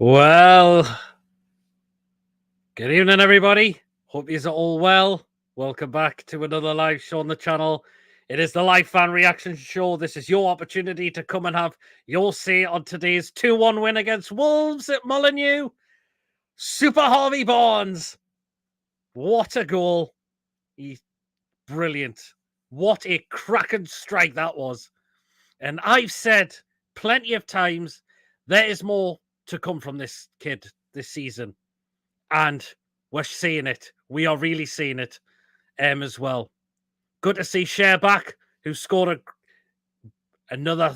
Well, good evening, everybody. Hope you're all well. Welcome back to another live show on the channel. It is the live fan reaction show. This is your opportunity to come and have your say on today's 2-1 win against Wolves at Molineux. Super Harvey Barnes. What a goal. He's brilliant. What a cracking strike that was. And I've said plenty of times, there is more to come from this kid this season. And we're seeing it. We are really seeing it as well. Good to see Cher back, who scored another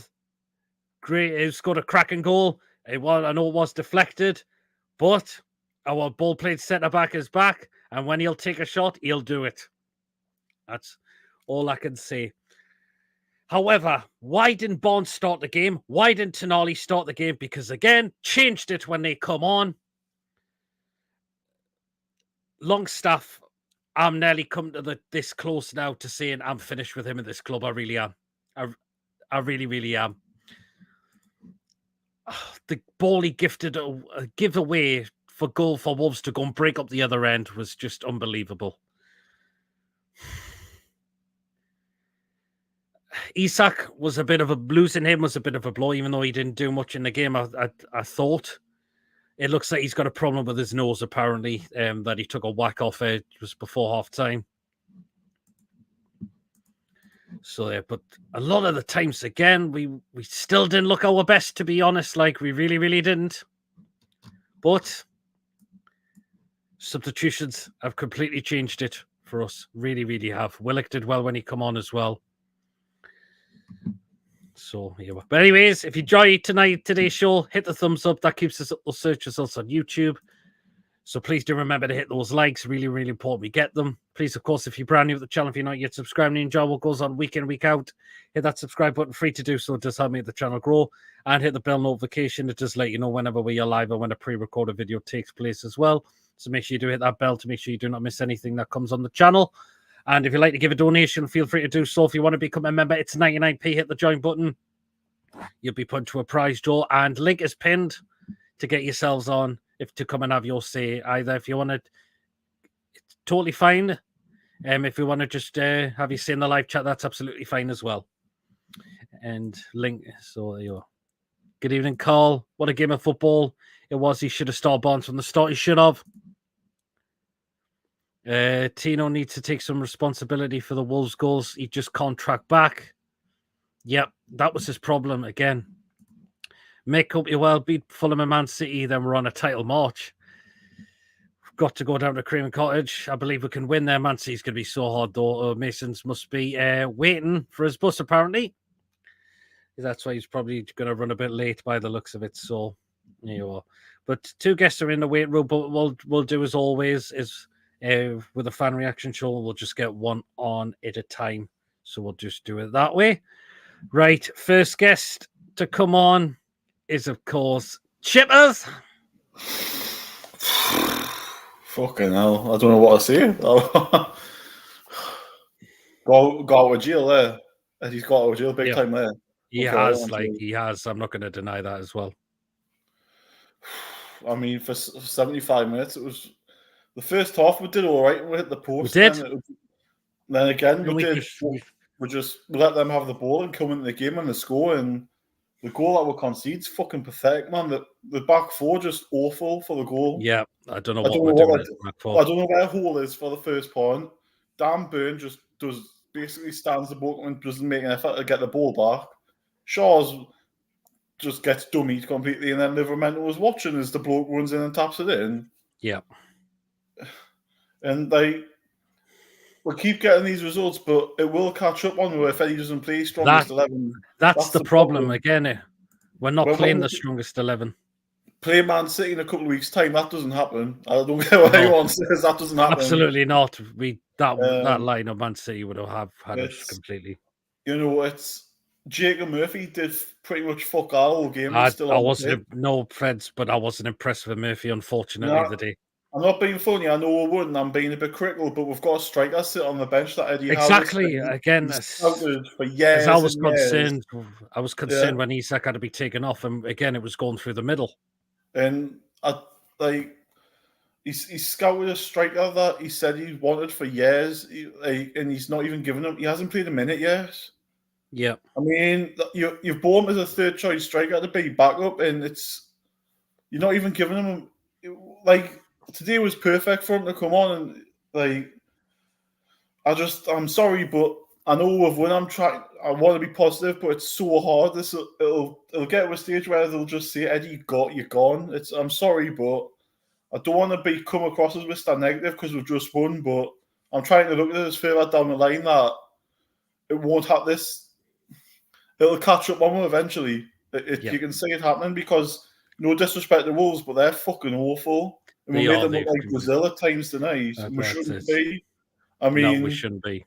great, who scored a cracking goal. I know it was deflected, but our ball-played centre-back is back, and when he'll take a shot, he'll do it. That's all I can say. However, why didn't Barnes start the game? Why didn't Tonali start the game? Because, again, changed it when they come on. Longstaff, I'm nearly come to this close now to saying I'm finished with him at this club. I really am. I really, really am. The ball he give away for goal for Wolves to go and break up the other end was just unbelievable. Isak was a bit of a losing him was a bit of a blow, even though he didn't do much in the game. I thought. It looks like he's got a problem with his nose, apparently, that he took a whack off it just before half-time. So, yeah, but a lot of the times, again, we still didn't look our best, to be honest. Like, we really, really didn't. But substitutions have completely changed it for us. Really, really have. Willock did well when he come on as well. So, yeah. But anyways, if you enjoy today's show, hit the thumbs up. That keeps us up the search results on YouTube. So please do remember to hit those likes. Really, really important we get them. Please, of course, if you're brand new to the channel, if you're not yet subscribed and you enjoy what goes on week in, week out, hit that subscribe button. Free to do so. It does help make the channel grow. And hit the bell notification. It does let you know whenever we are live or when a pre-recorded video takes place as well. So make sure you do hit that bell to make sure you do not miss anything that comes on the channel. And if you'd like to give a donation, feel free to do so. If you want to become a member, it's 99p. Hit the join button. You'll be put to a prize draw. And link is pinned to get yourselves on. To come and have your say, either if you want to, it's totally fine. If you want to just have you say in the live chat, that's absolutely fine as well. And link, so there you are. Good evening, Carl. What a game of football it was. He should have started Barnes from the start. He should have. Tino needs to take some responsibility for the Wolves goals. He just can't track back. Yep, that was his problem again. Mick, hope you well. Beat Fulham and Man City, then we're on a title march. We've got to go down to Craven Cottage. I believe we can win there. Man City's going to be so hard, though. Masons must be waiting for his bus, apparently. That's why he's probably going to run a bit late by the looks of it. So, there you are. But two guests are in the waiting room. But we'll do as always is with a fan reaction show. We'll just get one on at a time. So we'll just do it that way. Right. First guest to come on is, of course, Chippers. Fucking hell. I don't know what to say. got out of jail there. And he's got out of jail big time there. He has. I'm not going to deny that as well. I mean, for 75 minutes, it was the first half. We did all right. We hit the post. We did. Then again, we just let them have the ball and come into the game and the score. And the goal that we concede is fucking pathetic, man. The back four just awful for the goal. Yeah, I don't know what we're doing. I don't know where Hole is for the first point. Dan Burn just basically stands the ball and doesn't make an effort to get the ball back. Shaw's just gets dummied completely, and then Livermore was watching as the bloke runs in and taps it in. Yeah. And we keep getting these results, but it will catch up on you if Eddie doesn't play strongest 11. That's the problem. Again, we're not playing the strongest 11. Play Man City in a couple of weeks' time. That doesn't happen. I don't care what anyone says. That doesn't happen. Absolutely not. That line of Man City would have had us completely. You know, it's Jacob Murphy did pretty much fuck our whole game. I wasn't no offense, but I wasn't impressed with Murphy. Unfortunately, today. I'm not being funny. I know we wouldn't. I'm being a bit critical, but we've got a striker sit on the bench that Eddie exactly. Again, for years. I was concerned. I was concerned when Isak had to be taken off, and again, it was going through the middle. And he's scouted a striker that he said he wanted for years, and he's not even given him. He hasn't played a minute yet. Yeah. I mean, you've bought him as a third choice striker to be backup, and you're not even giving him. Like, today was perfect for him to come on, and like, I'm sorry, but I know we've won. I want to be positive, but it's so hard. It'll get to a stage where they'll just say, "Eddie, you're gone." I'm sorry, but I don't want to come across as Mr. Negative because we've just won. But I'm trying to look at this further down the line that it won't have this. It'll catch up on them eventually. You can see it happening because no disrespect to Wolves, but they're fucking awful. And we made them look like Brazil at times tonight, and we shouldn't be. I mean, no, we shouldn't be.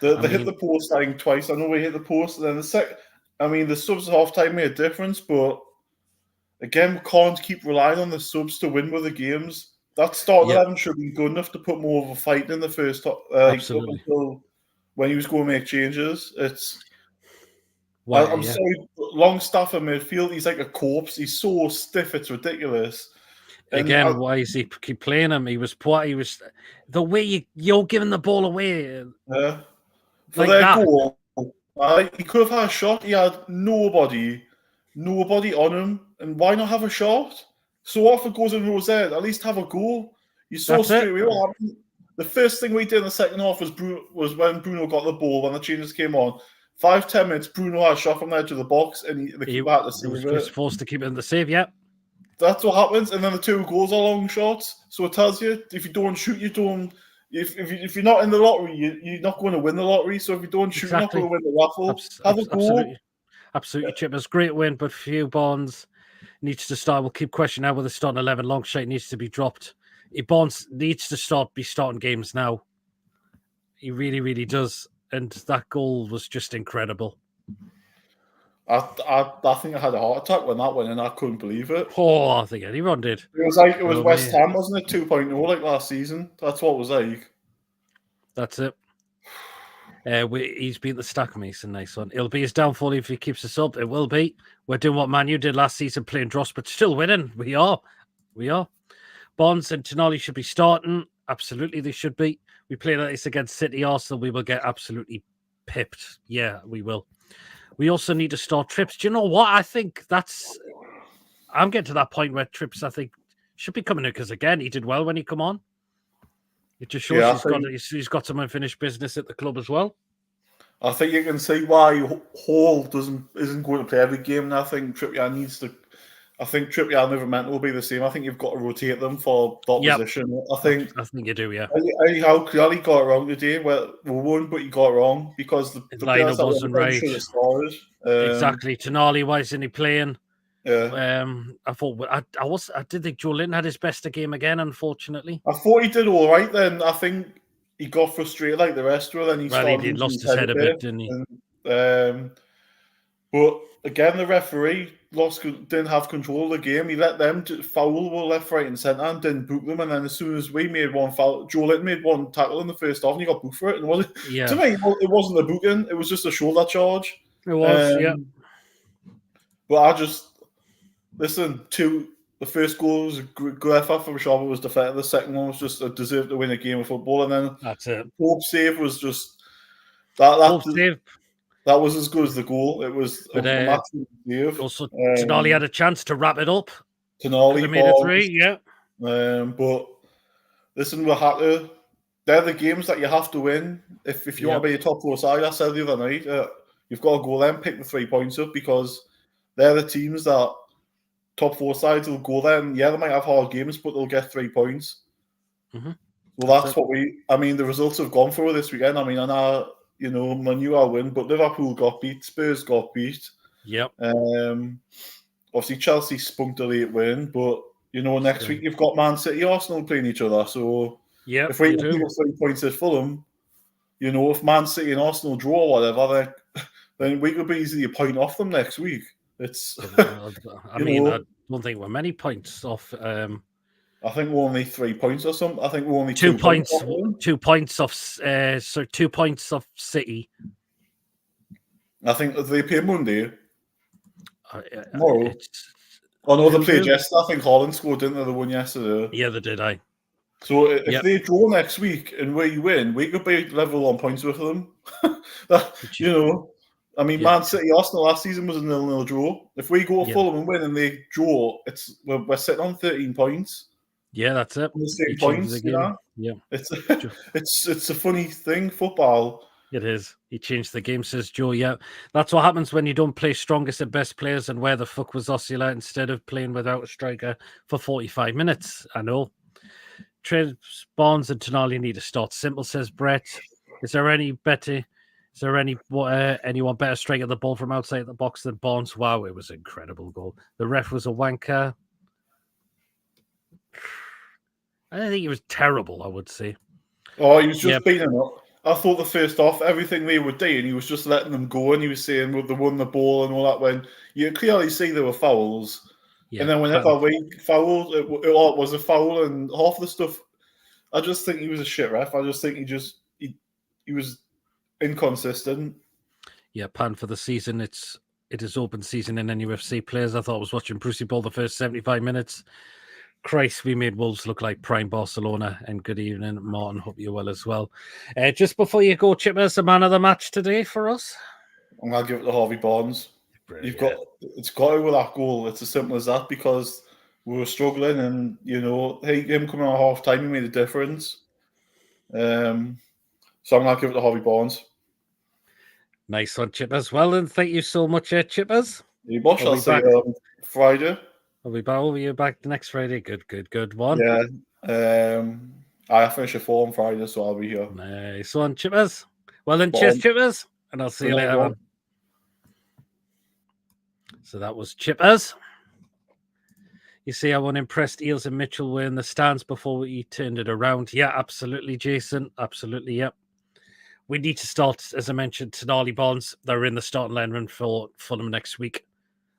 They hit the post, I think, twice. I know we hit the post, and then the subs at half time made a difference, but again, we can't keep relying on the subs to win with the games. That start 11 should be good enough to put more of a fight in the first half, Absolutely. up until when he was going to make changes. I'm sorry, Longstaff in midfield, he's like a corpse. He's so stiff, it's ridiculous. Again, why is he keep playing him? He was the way you're giving the ball away. Yeah. For like their goal, he could have had a shot. He had nobody on him. And why not have a shot? So off it goes in Rosette. At least have a goal. You saw straight away what happened. The first thing we did in the second half was when Bruno got the ball, when the changes came on. 5-10 minutes, Bruno had a shot from the edge of the box, and the keeper had to save it. He was forced to keep it in the save, yeah. That's what happens. And then the 2 goals are long shots. So it tells you, if you don't shoot, you don't... If you're not in the lottery, you're not going to win the lottery. So if you don't shoot, you're not going to win the raffle. Have a goal. Absolutely, Chip. It's a great win, but few Bonds needs to start. We'll keep questioning now with the starting 11. Longshot needs to be dropped. Bonds needs to be starting games now. He really, really does. And that goal was just incredible. I think I had a heart attack when that went in. I couldn't believe it. Oh, I think anyone did. It was West Ham, wasn't it? 2.0 like last season. That's what it was like. That's it. He's been the stack Mason. Nice one. It'll be his downfall if he keeps us up. It will be. We're doing what Man U did last season, playing dross, but still winning. We are. Bonds and Tonali should be starting. Absolutely, they should be. We play like this against City, Arsenal. We will get absolutely pipped. Yeah, we will. We also need to start Trips. Do you know what? I think I'm getting to that point where Trips, I think, should be coming in because, again, he did well when he come on. It just shows he's got some unfinished business at the club as well. I think you can see why Hall isn't going to play every game. And I think Trippier needs to. I think Trippier never meant will be the same. I think you've got to rotate them for that position. I think you do, yeah. Anyhow, Clearly got it wrong today. Well, we won, but he got it wrong because the players that wasn't right. Should have started. Exactly. Tonali, why isn't he playing? Yeah. I thought I did think Joe Linton had his best game again. Unfortunately, I thought he did all right. Then I think he got frustrated like the rest of it. Then he lost his head a bit, didn't he? But again, the referee didn't have control of the game. He let them foul left, right, and centre and didn't book them. And then as soon as we made one foul, Joe Linton made one tackle in the first half and he got booked for it. And to me, it wasn't a booking. It was just a shoulder charge. It was, But the first goal was a good effort from Sharp. It was defended. The second one was just a deserved to win a game of football. And then that's it. Pope save was just that save. That was as good as the goal. It was a massive save. Also, Tonali had a chance to wrap it up. Tonali made it 3, yeah. But listen, they're the games that you have to win if you want to be a top 4 side. I said the other night, you've got to go there and pick the 3 points up because they're the teams that top 4 sides will go there and they might have hard games, but they'll get 3 points. Mm-hmm. Well, that's what the results have gone for this weekend. I mean, I know, Man U are win, but Liverpool got beat, Spurs got beat. Yep. Obviously, Chelsea spunked a late win, but, next week you've got Man City, Arsenal playing each other. So if we can pick up 3 points at Fulham, if Man City and Arsenal draw or whatever, then we could be easily a point off them next week. It's. I don't think we're many points off. I think we're only 3 points or something. I think we're only 2 points. 2 points off. 2 points off City. I think they play Monday. Tomorrow. Oh no, they Who played do? yesterday. I think Holland scored, didn't they? The one yesterday. Yeah, they did. So if Yep. they draw next week and we win, we could be level on points with them. You know, I mean, Yeah. Man City Arsenal last season was a 0-0 draw. If we go to Yeah. Fulham and win and they draw, we're sitting on 13 points. Yeah, that's it. On the same He changes points, the you game. know. Yeah. It's a funny thing, football. It is. He changed the game, says Joe. Yeah, that's what happens when you don't play strongest and best players. And where the fuck was Osula instead of playing without a striker for 45 minutes? I know. Barnes and Tonali need to start simple, says Brett. Is there anyone better striking the ball from outside the box than Barnes? Wow, it was an incredible goal. The ref was a wanker. I don't think he was terrible, I would say. Oh, he was just beating up. I thought the first off, everything they were doing, he was just letting them go, and he was saying, well, they won the ball and all that. When you clearly see there were fouls, and then whenever we fouled, it was a foul, and half the stuff. I just think he was a shit ref. I just think he was inconsistent. Yeah, plan for the season. It is open season in NUFC players. I thought I was watching Brucey Ball the first 75 minutes. Christ, we made Wolves look like prime Barcelona. And good evening, Martin. Hope you're well as well. Just before you go, Chippers, the man of the match today for us. I'm gonna give it to Harvey Barnes. It's got to with that goal. It's as simple as that, because we were struggling, and him coming at half time, he made a difference. So I'm gonna give it to Harvey Barnes. Nice one, Chippers. Well, and thank you so much, Chippers. I'll see you Friday. I'll be back next Friday. Good one. Yeah. I finish at 4 on Friday, so I'll be here. Nice one, Chippers. Well then, cheers, Chippers, and I'll see you later on. So that was Chippers. You see how unimpressed Eels and Mitchell were in the stands before we turned it around. Yeah, absolutely, Jason. Absolutely, yep. We need to start, as I mentioned, Tonali Barnes. They're in the starting lineup for Fulham next week.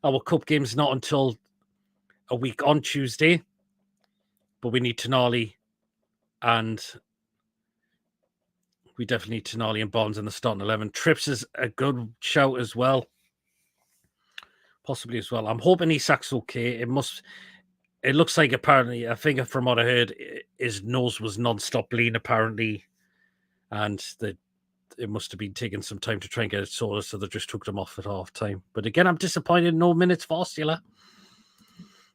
Our cup game's not until a week on Tuesday, but we need Tonali, and we definitely need Tonali and Barnes in the starting 11. Trips is a good shout as well. Possibly as well. I'm hoping Isak's okay. It looks like apparently, I think from what I heard, his nose was non-stop bleeding apparently, and it must have been taking some time to try and get it sorted, so they just took them off at half time. But again, I'm disappointed. No minutes for Osula.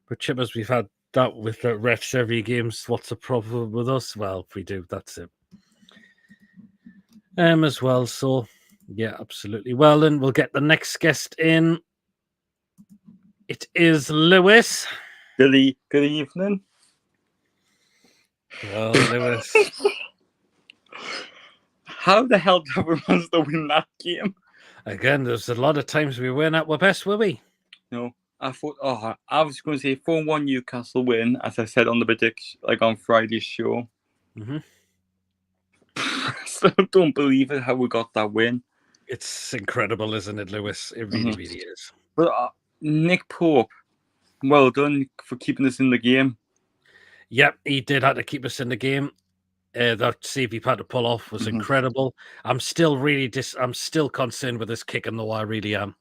But Chippers, we've had that with the refs every game. What's the problem with us? Well, if we do, that's it. As well. So, yeah, absolutely. Well, then we'll get the next guest in. It is Lewis. Good evening. Well, Lewis. How the hell did we manage to win that game? Again, there's a lot of times we weren't at our best, were we? No, I thought. I was going to say 4-1 Newcastle win, as I said on the prediction, like on Friday's show. Mm-hmm. I still don't believe it how we got that win. It's incredible, isn't it, Lewis? It really, really is. But Nick Pope, well done for keeping us in the game. Yep, he did have to keep us in the game. That save he had to pull off was incredible. I'm still I'm still concerned with this kicking, though. I really am.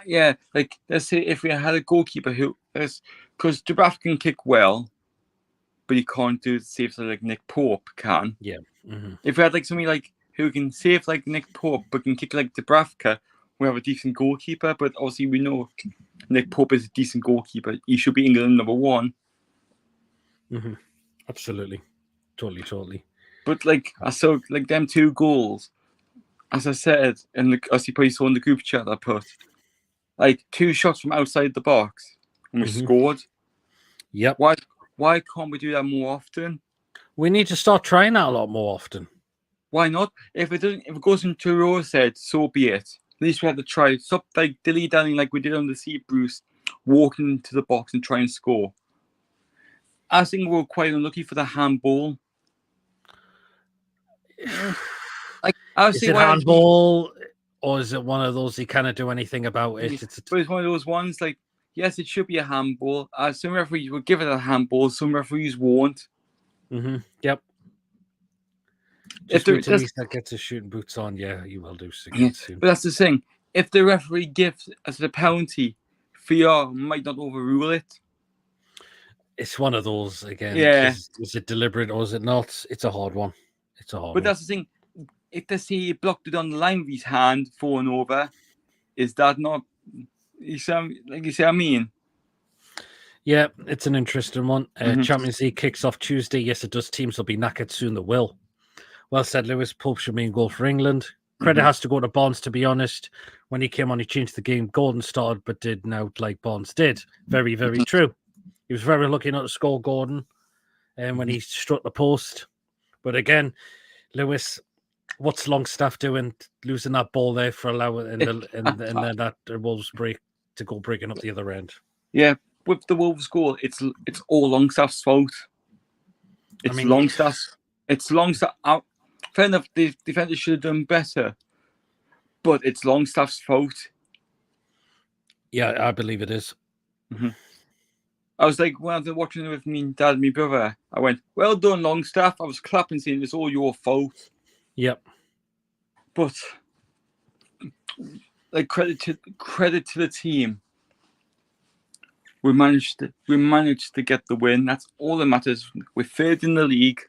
Yeah, like let's say if we had a goalkeeper because Dubravka can kick well, but he can't do the saves like Nick Pope can. Yeah. Mm-hmm. If we had like somebody like who can save like Nick Pope but can kick like Dubravka, we have a decent goalkeeper. But obviously we know Nick Pope is a decent goalkeeper. He should be England number one. Mm-hmm. Absolutely. Totally. But like I saw like them 2 goals, as I said, and as you probably saw in the group chat I put, like 2 shots from outside the box and we scored. Yep. Why can't we do that more often? We need to start trying that a lot more often. Why not? If it goes into a row set, so be it. At least we have to try. Stop like dilly-dallying like we did on the Sea Bruce, walking into the box and try and score. I think we were quite unlucky for the handball. Like, is it handball, or is it one of those you can't do anything about it? But it's one of those ones like, yes, it should be a handball. Some referees will give it a handball, some referees won't. Mm-hmm. Yep. Just wait till Lisa gets his shooting boots on. Yeah, you will do so. Yeah. But that's the thing. If the referee gives us a penalty VR might not overrule it. It's one of those again. Yeah. Is it deliberate or is it not? It's a hard one. It's a hard But one. that's the thing. If they say he blocked it on the line with his hand, falling over, is that not? You see what I mean? Yeah, it's an interesting one. Mhm. Champions League kicks off Tuesday. Yes, it does. Teams will be knackered soon. They will. Well said, Lewis. Pope should be in goal for England. Credit has to go to Barnes, to be honest. When he came on, he changed the game. Gordon started, but didn't out like Barnes did. Very, very true. He was very lucky not to score, Gordon, and when he struck the post. But again, Lewis, what's Longstaff doing, losing that ball there for allowing and then that Wolves break to go breaking up the other end? Yeah, with the Wolves goal, it's all Longstaff's fault. It's Longstaff's. It's Longstaff. Fair enough, the defenders should have done better, but it's Longstaff's fault. Yeah, I believe it is. Mm-hmm. I was like, when I was watching it with me dad and my brother, I went, "Well done, Longstaff." I was clapping, saying it's all your fault. Yep. But like credit to the team. We managed to get the win. That's all that matters. We're third in the league.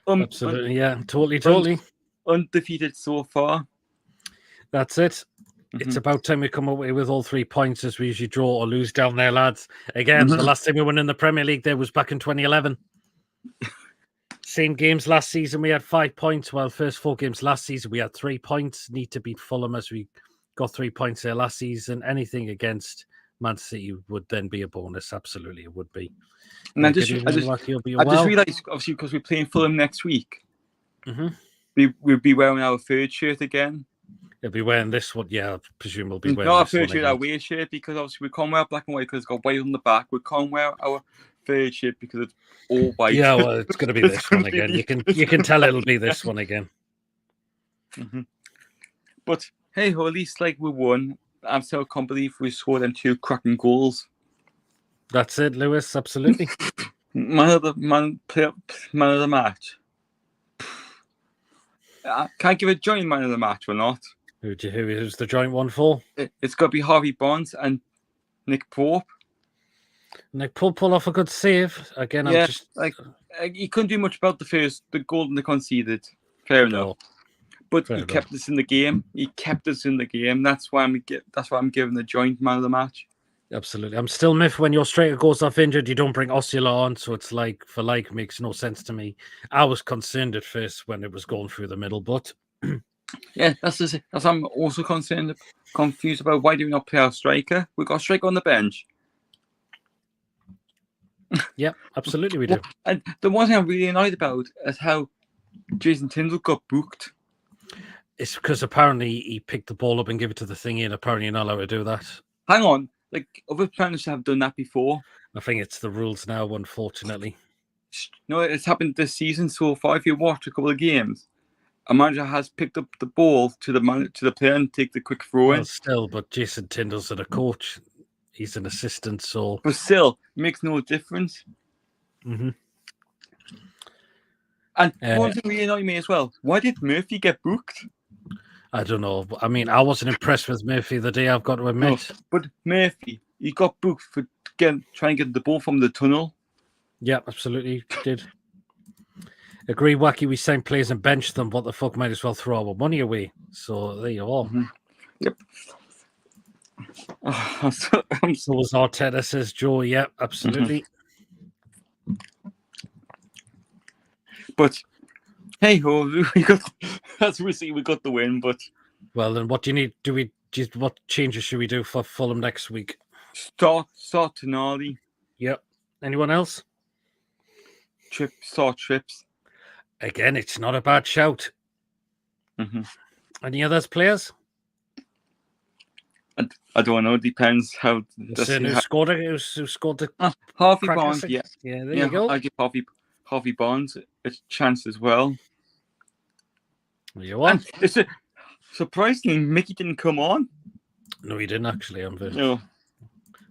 Absolutely, yeah, totally. Undefeated so far. That's it. It's about time we come away with all 3 points, as we usually draw or lose down there, lads. Again, the last time we won in the Premier League there was back in 2011. Same games last season, we had 5 points. Well, first 4 games last season, we had 3 points. Need to beat Fulham as we got 3 points there last season. Anything against Man City would then be a bonus. Absolutely, it would be. And I just realised, obviously, because we're playing Fulham next week, we'll be wearing our third shirt again. They'll be wearing this one, yeah. I presume we'll be wearing not our this third one shirt, our away shirt, because obviously we can't wear black and white because it's got white on the back. We can't wear our third shirt because it's all white. Yeah, well, it's going to be this one again. You can tell it'll be this one again. But hey, at least like we won. I still can't believe we scored them 2 cracking goals. That's it, Lewis. Absolutely. Man of the match. Can't give a joint man of the match or not. Who's the joint one for? It's got to be Harvey Barnes and Nick Pope. Nick Pope pull off a good save again. Yeah, he couldn't do much about the goal they conceded. Fair enough. But he kept us in the game. That's why I'm giving the joint man of the match. Absolutely. I'm still miffed when your striker goes off injured, you don't bring Osula on, so it's like for like makes no sense to me. I was concerned at first when it was going through the middle, but yeah, that's I'm also confused about why do we not play our striker? We've got a striker on the bench. Yeah, absolutely we do. And the one thing I'm really annoyed about is how Jason Tyndall got booked. It's because apparently he picked the ball up and gave it to the thingy, and apparently you're not allowed to do that. Hang on. Like, other planners have done that before. I think it's the rules now, unfortunately. No, it's happened this season so far. If you watch a couple of games, a manager has picked up the ball to the player and take the quick throw in. Well, still, but Jason Tyndall's a coach. He's an assistant, so... But still, it makes no difference. And one thing really annoyed me as well. Why did Murphy get booked? I don't know. I mean, I wasn't impressed with Murphy the day, I've got to admit. No, but Murphy, he got booked for trying to get the ball from the tunnel. Yeah, absolutely did. Agree, Wacky, we signed players and benched them. What the fuck, might as well throw our money away. So there you are. Yep. So was Arteta, says Joe. Yeah, absolutely. But hey ho, we got, as we see, we got the win. But well, then what do you need? What changes should we do for Fulham next week? Start Tonali. Yep. Anyone else? Start Trips. Again, it's not a bad shout. Any others players? I don't know. It depends how. Who scored the Harvey Barnes? Yeah, there you go. I give Harvey Barnes a chance as well. There you are. And surprisingly, Mickey didn't come on. No, he didn't actually. No.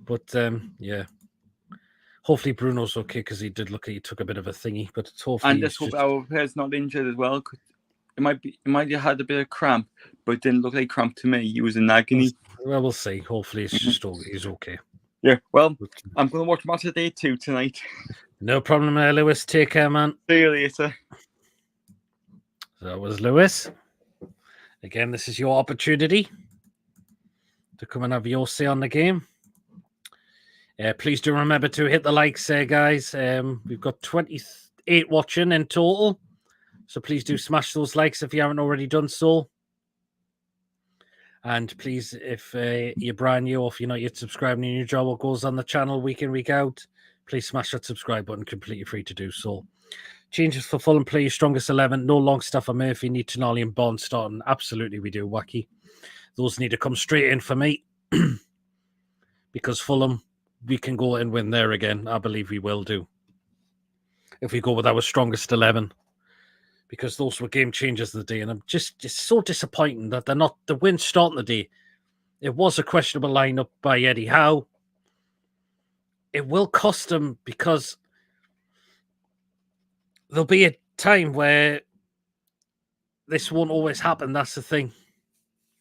But yeah. Hopefully Bruno's okay because he did look like he took a bit of a thingy. But it's hopefully. And let's hope our player's not injured as well. might have had a bit of cramp, but it didn't look like cramp to me. He was in agony. Well, we'll see. Hopefully, it's just he's okay. Yeah. Well, I'm going to watch match of day 2 tonight. No problem there, Lewis. Take care, man. See you later. So that was Lewis. Again, this is your opportunity to come and have your say on the game. Please do remember to hit the likes there, guys. We've got 28 watching in total. So please do smash those likes if you haven't already done so. And please, if you're brand new or if you're not yet subscribed and you enjoy what goes on the channel week in, week out, please smash that subscribe button, completely free to do so. Changes for Fulham, play your strongest 11. No Longstaff or Murphy, need Tonali and Bond starting. Absolutely, we do, Wacky. Those need to come straight in for me. Because Fulham, we can go and win there again. I believe we will do. If we go with our strongest 11. Because those were game changers of the day. And I'm just so disappointed that they're not the win starting the day. It was a questionable lineup by Eddie Howe. It will cost them because there'll be a time where this won't always happen. That's the thing.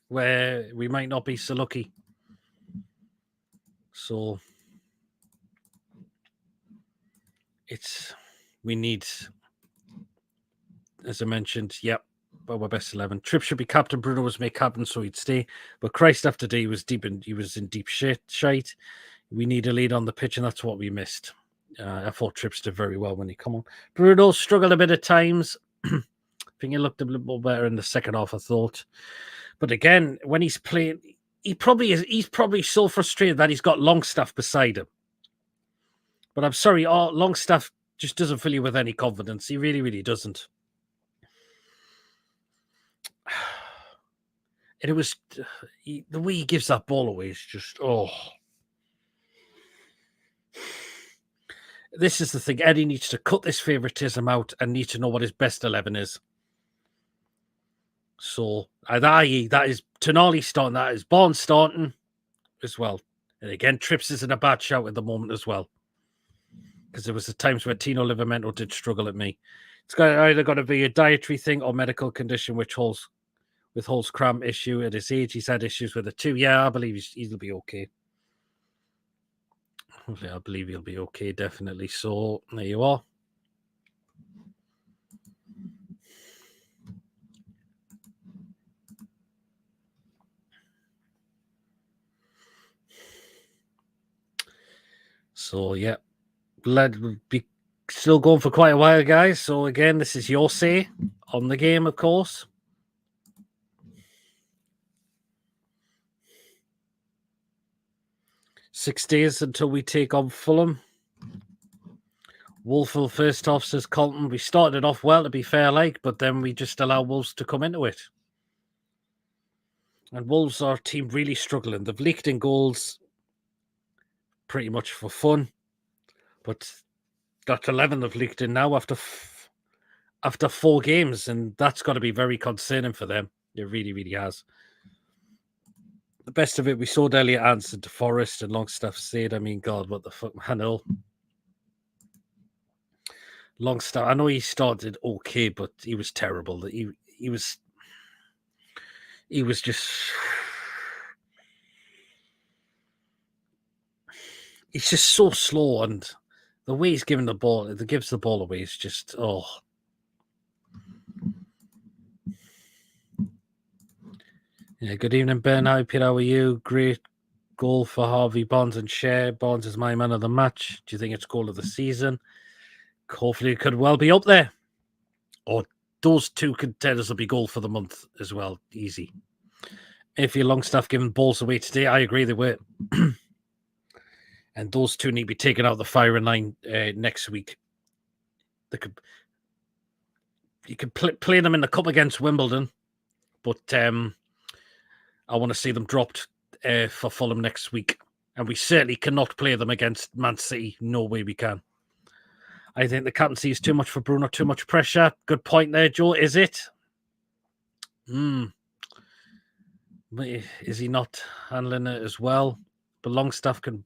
Where we might not be so lucky. So we need, as I mentioned, our best 11. Tripp should be captain. Bruno was made captain, so he'd stay. But Christ, after day, he was in deep shite. We need a lead on the pitch, and that's what we missed. I thought Trips did very well when he come on. Bruno struggled a bit at times. I think he looked a little more better in the second half, I thought. But again, when he's playing, he's probably so frustrated that he's got Longstaff beside him. But I'm sorry, Longstaff just doesn't fill you with any confidence. He really, really doesn't. And it was the way he gives that ball away is just, This is the thing. Eddie needs to cut this favoritism out and need to know what his best 11 is. So, that is Tonali starting, that is Barnes starting as well. And again, Trips isn't a bad shout at the moment as well. Because there was the times where Tino Livramento did struggle at me. It's either got to be a dietary thing or medical condition which withholds cramp issue. At his age, he's had issues with it too. Yeah, I believe he'll be okay. I believe he'll be okay, definitely. So, there you are. So, yeah. Blood will be still going for quite a while, guys. So, again, this is your say on the game, of course. Six days until we take on Fulham. Wolfville first off, says Colton. We started off well, to be fair, but then we just allow Wolves to come into it. And Wolves are a team really struggling. They've leaked in goals pretty much for fun. But that's 11 they've leaked in now after 4 games. And that's got to be very concerning for them. It really, really has. The best of it, we saw Elliott answered to Forrest and Longstaff said, I mean, God, what the fuck, man. Longstaff, I know he started okay, but he was terrible. He was just... He's just so slow, and the way he's giving the ball, it gives the ball away, is just, Yeah, good evening, Ben. Hi, Peter. How are you? Great goal for Harvey Barnes and Shea. Barnes is my man of the match. Do you think it's goal of the season? Hopefully, it could well be up there. Or those two contenders will be goal for the month as well. Easy. If you're Longstaff giving balls away today, I agree they were. And those two need to be taken out of the firing line next week. You could play them in the cup against Wimbledon, but I want to see them dropped for Fulham next week. And we certainly cannot play them against Man City. No way we can. I think the captaincy is too much for Bruno, too much pressure. Good point there, Joe. Is it? Is he not handling it as well? But Longstaff can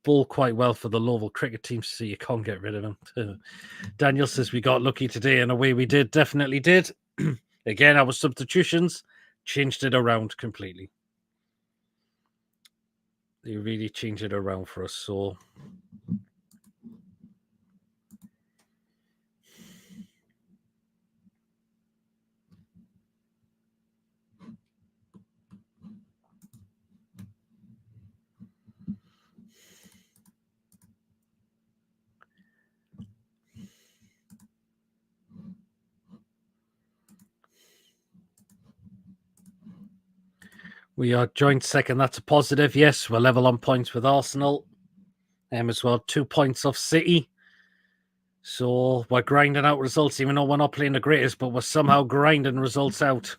bowl quite well for the Lowell cricket team, so you can't get rid of him. Daniel says we got lucky today, and away we did. Definitely did. Again, our substitutions changed it around completely. They really changed it around for us. So we are joint second. That's a positive. Yes, we're level on points with Arsenal. As well, 2 points off City. So we're grinding out results, even though we're not playing the greatest, but we're somehow grinding results out.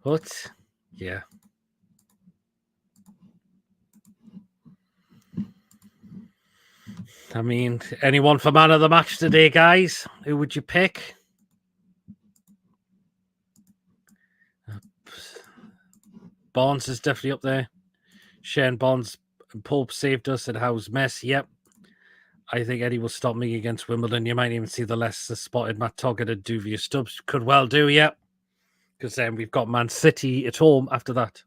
But, yeah. I mean, anyone for man of the match today, guys? Who would you pick? Barnes is definitely up there. Shane Barnes and Pope saved us at Howe's mess. Yep. I think Eddie will stop me against Wimbledon. You might even see the Leicester spotted Matt Toggett and Duvia Stubbs. Could well do, yep. Because then we've got Man City at home after that.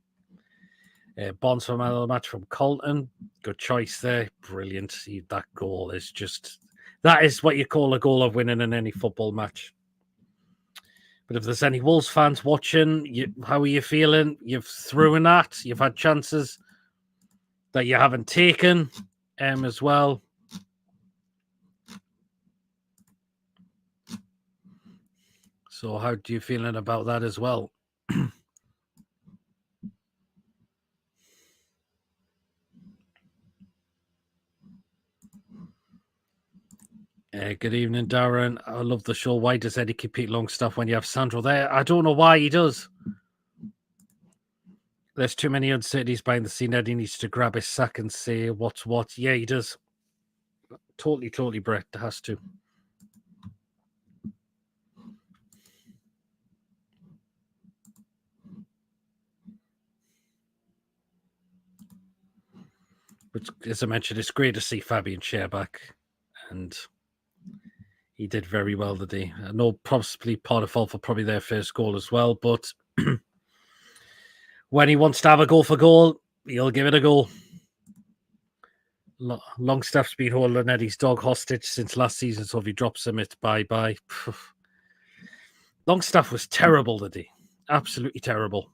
Bonds for man of the match from Colton. Good choice there. Brilliant. That goal is just... That is what you call a goal of winning in any football match. But if there's any Wolves fans watching, how are you feeling? You've thrown that. You've had chances that you haven't taken as well. So how do you feeling about that as well? Good evening, Darren. I love the show. Why does Eddie compete Longstaff when you have Sandro there? I don't know why he does. There's too many uncertainties behind the scene. Eddie needs to grab his sack and say what's what. Yeah, he does. Totally, Brett. Has to. But as I mentioned, it's great to see Fabian Schär back. And he did very well today. I know possibly part of fault for probably their first goal as well, but when he wants to have a goal for goal, he'll give it a go. Longstaff's been holding Eddie's dog hostage since last season, so if he drops him, it's bye-bye. Longstaff was terrible today. Absolutely terrible.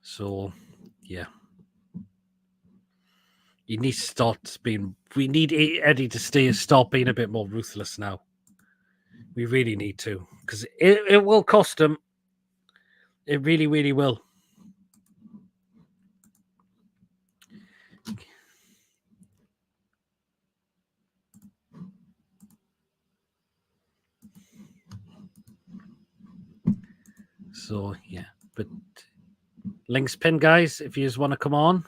So, yeah. He needs to start being... We need Eddie to stop being a bit more ruthless now. We really need to. Because it will cost him. It really, really will. So, yeah. But links pin, guys, if you just want to come on.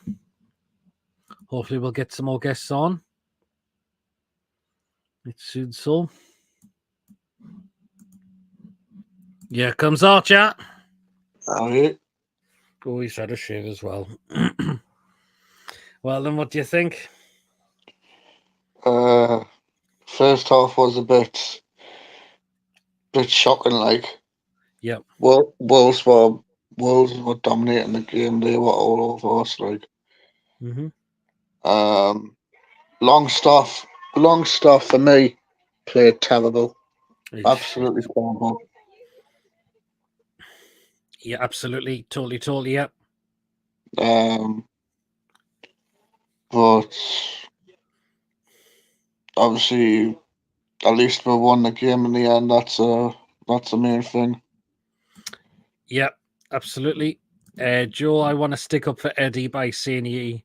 Hopefully we'll get some more guests on. It's soon so. Yeah, comes Archer. All right. Oh, he's had a shave as well. Well, then what do you think? First half was a bit shocking, like. Yep. Wolves were dominating the game. They were all over us, like. Mm-hmm. Longstaff for me played terrible. Absolutely terrible. Yeah, absolutely. Totally, yeah. But obviously, at least we won the game in the end. That's the main thing. Yeah, absolutely. Joe, I want to stick up for Eddie by saying he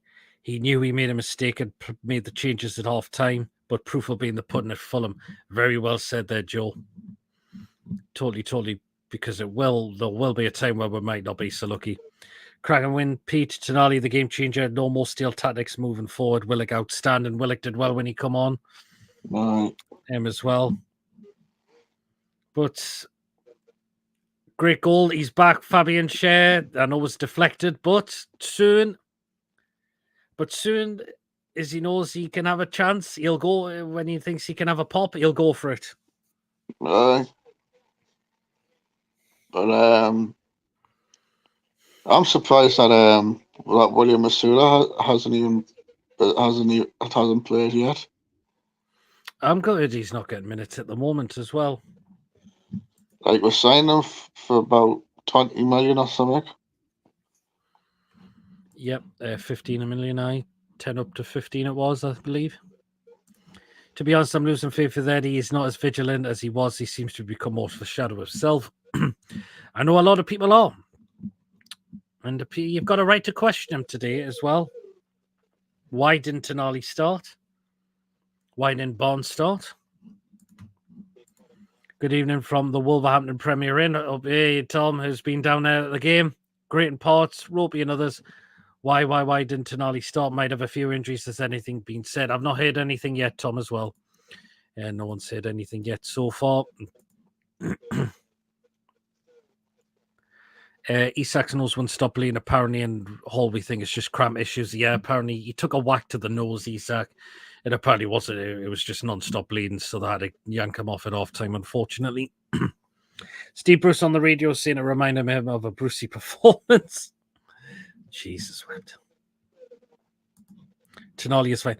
knew he made a mistake and made the changes at half time. but proof will be in the pudding at Fulham. Very well said there, Joe. Totally, because there will be a time where we might not be so lucky. Cracking win, Pete Tonali, the game changer. No more steel tactics moving forward. Willock outstanding. Willock did well when he come on. Him as well. But great goal. He's back. Fabian Schär. I know it's deflected, but soon, as he knows he can have a chance, he'll go when he thinks he can have a pop. He'll go for it. But I'm surprised that William Masuda hasn't played yet. I'm glad he's not getting minutes at the moment as well. Like, we're signing him for about 20 million or something. Yep, 15 million, 10 up to 15 it was, I believe. To be honest, I'm losing faith with Eddie. He's not as vigilant as he was. He seems to become more of a shadow of himself. I know a lot of people are. And you've got a right to question him today as well. Why didn't Tonali start? Why didn't Barnes start? Good evening from the Wolverhampton Premier Inn. Hey, Tom has been down there at the game. Great in parts, Ropey and others. Why didn't Tonali start? Might have a few injuries. Has anything been said? I've not heard anything yet, Tom, as well. And no one said anything yet so far. Isak knows when stop bleeding, apparently, and Holby thing is just cramp issues. Yeah, apparently he took a whack to the nose, Isak. It apparently wasn't. It was just non-stop bleeding, so they had to yank him off at half-time, unfortunately. Steve Bruce on the radio saying it reminded him of a Brucey performance. Jesus wept. Tonali is fine.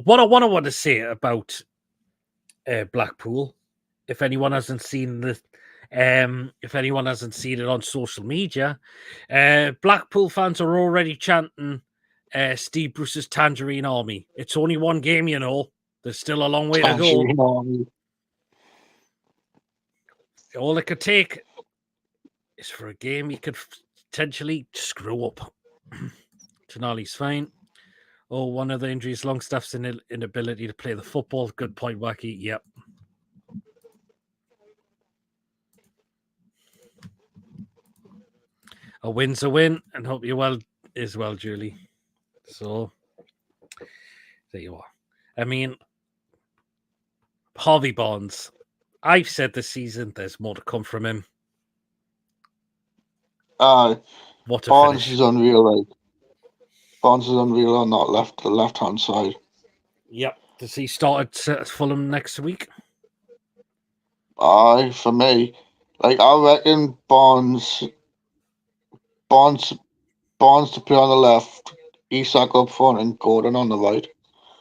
What I want to say about Blackpool, if anyone hasn't seen it on social media, Blackpool fans are already chanting Steve Bruce's Tangerine Army. It's only one game, you know. There's still a long way to go. Army. All it could take is for a game you could potentially screw up. Tonali's fine. Oh, one of the injuries, Longstaff's inability to play the football. Good point, Wacky. Yep. A win's a win, and hope you well as well, Julie. So, there you are. I mean, Harvey Barnes. I've said this season there's more to come from him. What a Barnes finish. is unreal, like. Barnes is unreal on that left-hand side. Yep. Does he start at Fulham next week? For me, like, I reckon Barnes to play on the left, Isak up front, and Gordon on the right.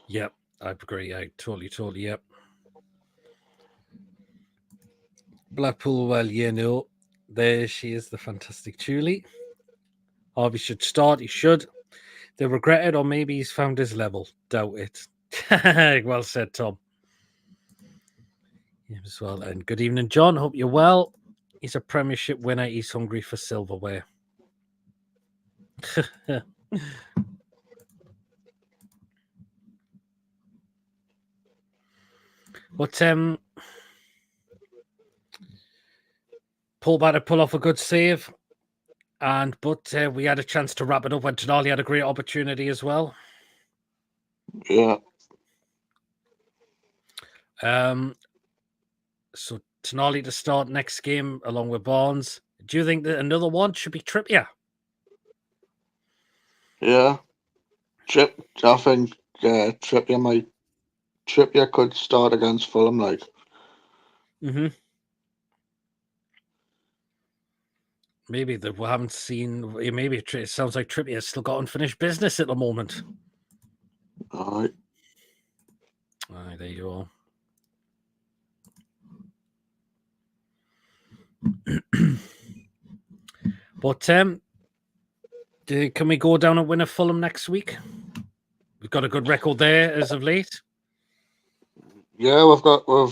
Yep, I agree. I totally, yep. Blackpool, well, you know, there she is, the fantastic Julie. Harvey should start. He should. They regret it, or maybe he's found his level. Doubt it. Well said, Tom. Yeah, as well. And good evening, John. Hope you're well. He's a Premiership winner. He's hungry for silverware. But Paul Batter pull off a good save. But we had a chance to wrap it up when Tonali had a great opportunity as well. Yeah. So Tonali to start next game along with Barnes. Do you think that another one should be Trippier? Yeah. I think Trippier could start against Fulham, like. Mm-hmm. Maybe we haven't seen. Maybe it sounds like Trippier's still got unfinished business at the moment. All right. There you are. But can we go down and win a Fulham next week? We've got a good record there as of late. Yeah, we've got a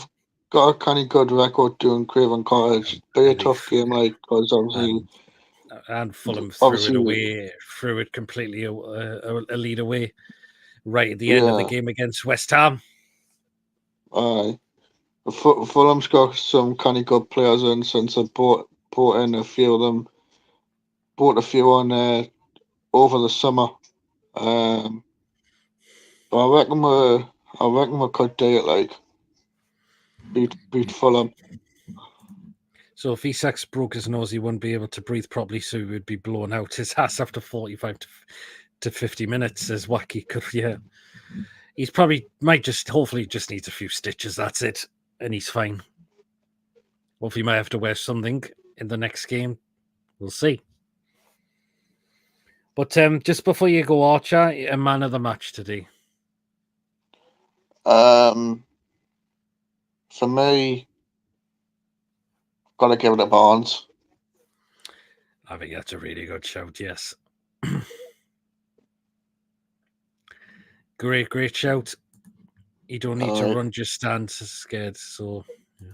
kind of good record doing Craven Cottage. Be a tough game, like, because obviously. And Fulham threw it completely a lead away right at the end of the game against West Ham. Aye. Fulham's got some kind of good players in since I bought in a few of them. Bought a few on over the summer. But I reckon we could do it, like beat Fulham. So if Isak's broke his nose, he wouldn't be able to breathe properly, so he would be blown out his ass after 45 to 50 minutes, says Wacky. Could, yeah. He's hopefully just needs a few stitches, that's it, and he's fine. Hopefully he might have to wear something in the next game. We'll see. But just before you go, Archer, a man of the match today. For me, gotta give it to Barnes. I think that's a really good shout, yes. Great shout. You don't need to run, just stand scared. So, yeah.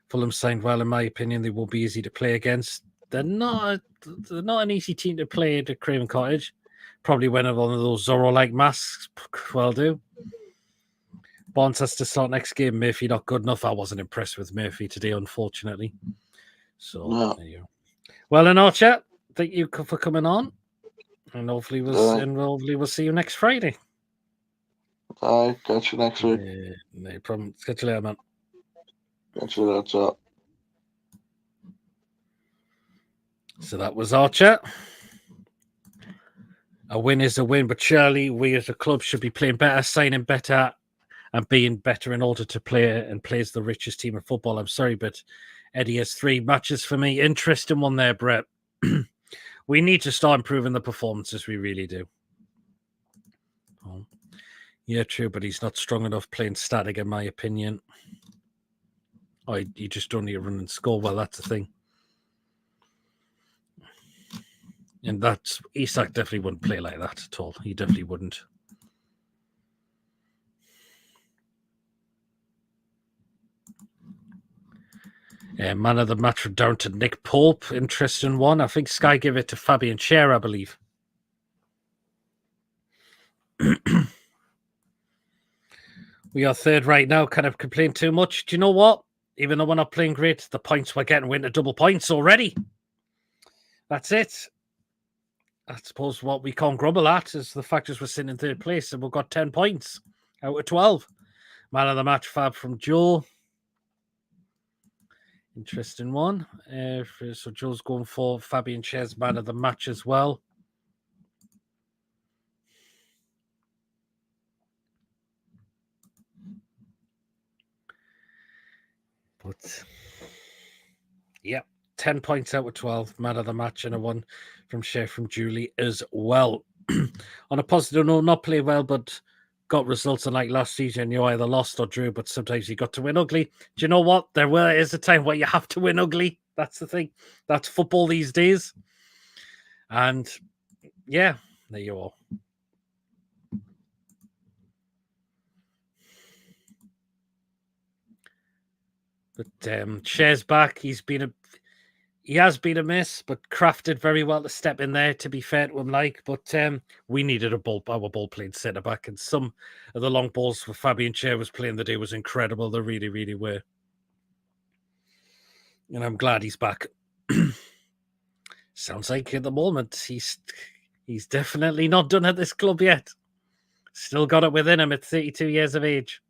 Fulham signed well, in my opinion. They will be easy to play against. They're not an easy team to play at Craven Cottage. Probably win one of those Zorro-like masks. Well do. Barnes has to start next game. Murphy not good enough. I wasn't impressed with Murphy today, unfortunately. So, No. there you go. Well, and Archer, thank you for coming on. And hopefully we'll see you next Friday. Aye, catch you next week. No problem. Catch you later, man. Catch you later. So that was Archer. A win is a win, but surely we as a club should be playing better, signing better, and being better in order to play as the richest team in football. I'm sorry, but Eddie has 3 matches for me. Interesting one there, Brett. We need to start improving the performances. We really do. Oh. Yeah, true, but he's not strong enough playing static, in my opinion. Oh, you just don't need to run and score. Well, that's the thing. And Isak definitely wouldn't play like that at all. He definitely wouldn't. Man of the match down to Nick Pope. Interesting one. I think Sky gave it to Fabian Schär, I believe. We are third right now. Kind of complain too much. Do you know what? Even though we're not playing great, the points we're getting, we're into double points already. That's it. I suppose what we can't grumble at is the fact that we're sitting in third place and we've got 10 points out of 12. Man of the match, Fab from Joe. Interesting one. So Joe's going for Fabian Schär's man of the match as well. But yeah, 10 points out of 12. Man of the match and a one from Schär from Julie as well. On a positive note, not play well, but got results unlike last season. You either lost or drew, but sometimes you got to win ugly. Do you know what? There is a time where you have to win ugly. That's the thing. That's football these days. And yeah, there you are. But Schär's back. He has been a miss, but crafted very well to step in there, to be fair to him. But we needed our ball playing centre back, and some of the long balls for Fabian Schär was playing the day was incredible. They really, really were. And I'm glad he's back. Sounds like at the moment he's definitely not done at this club yet. Still got it within him at 32 years of age.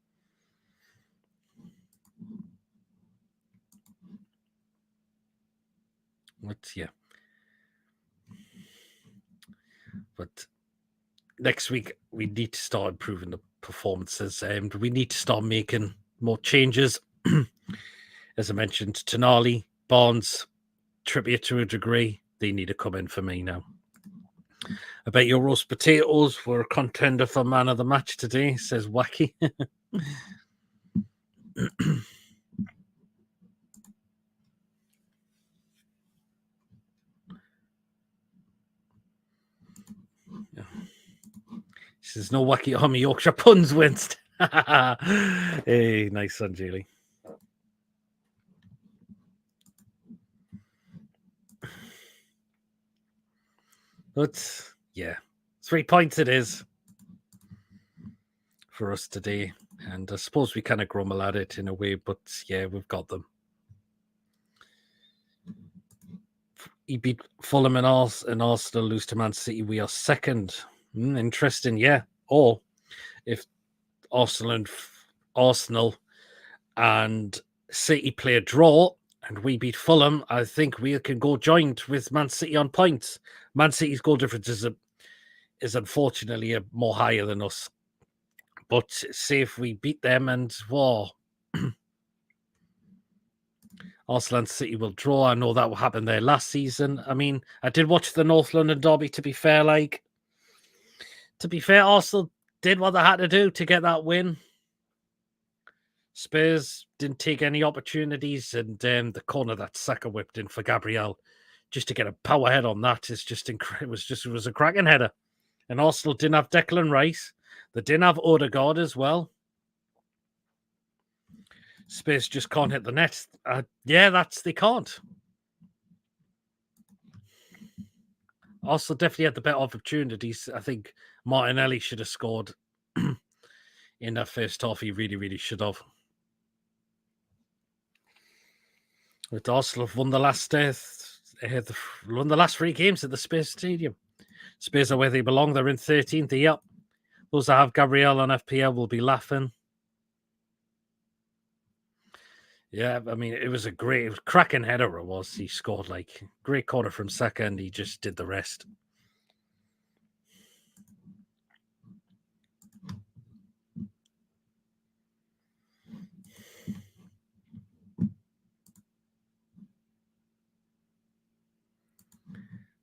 Yeah. But next week we need to start improving the performances, and we need to start making more changes. As I mentioned, Tonali, Barnes, Trippier to a degree, they need to come in for me now. I bet your roast potatoes were a contender for man of the match today, says Wacky. She says, no Wacky on me, Yorkshire puns, Winston. Hey, nice one, Julie. But yeah, 3 points it is for us today. And I suppose we kind of grumble at it in a way, but yeah, we've got them. He beat Fulham and Arsenal lose to Man City. We are second. Interesting, yeah. Or if Arsenal and City play a draw and we beat Fulham, I think we can go joint with Man City on points. Man City's goal difference is unfortunately more higher than us. But say if we beat them and Arsenal and City will draw. I know that will happen there last season. I mean, I did watch the North London derby, to be fair. Arsenal did what they had to do to get that win. Spurs didn't take any opportunities, and the corner that Saka whipped in for Gabriel, just to get a power head on that is just incredible. It was a cracking header. And Arsenal didn't have Declan Rice. They didn't have Odegaard as well. Spurs just can't hit the net. They can't. Arsenal definitely had the better opportunities. I think Martinelli should have scored in that first half. He really, really should have. But Arsenal have won the last 3 games at the Spurs Stadium. Spurs are where they belong. They're in 13th. Yep. Those that have Gabriel on FPL will be laughing. Yeah, I mean, it was cracking header. It was. He scored great corner from Saka, and he just did the rest.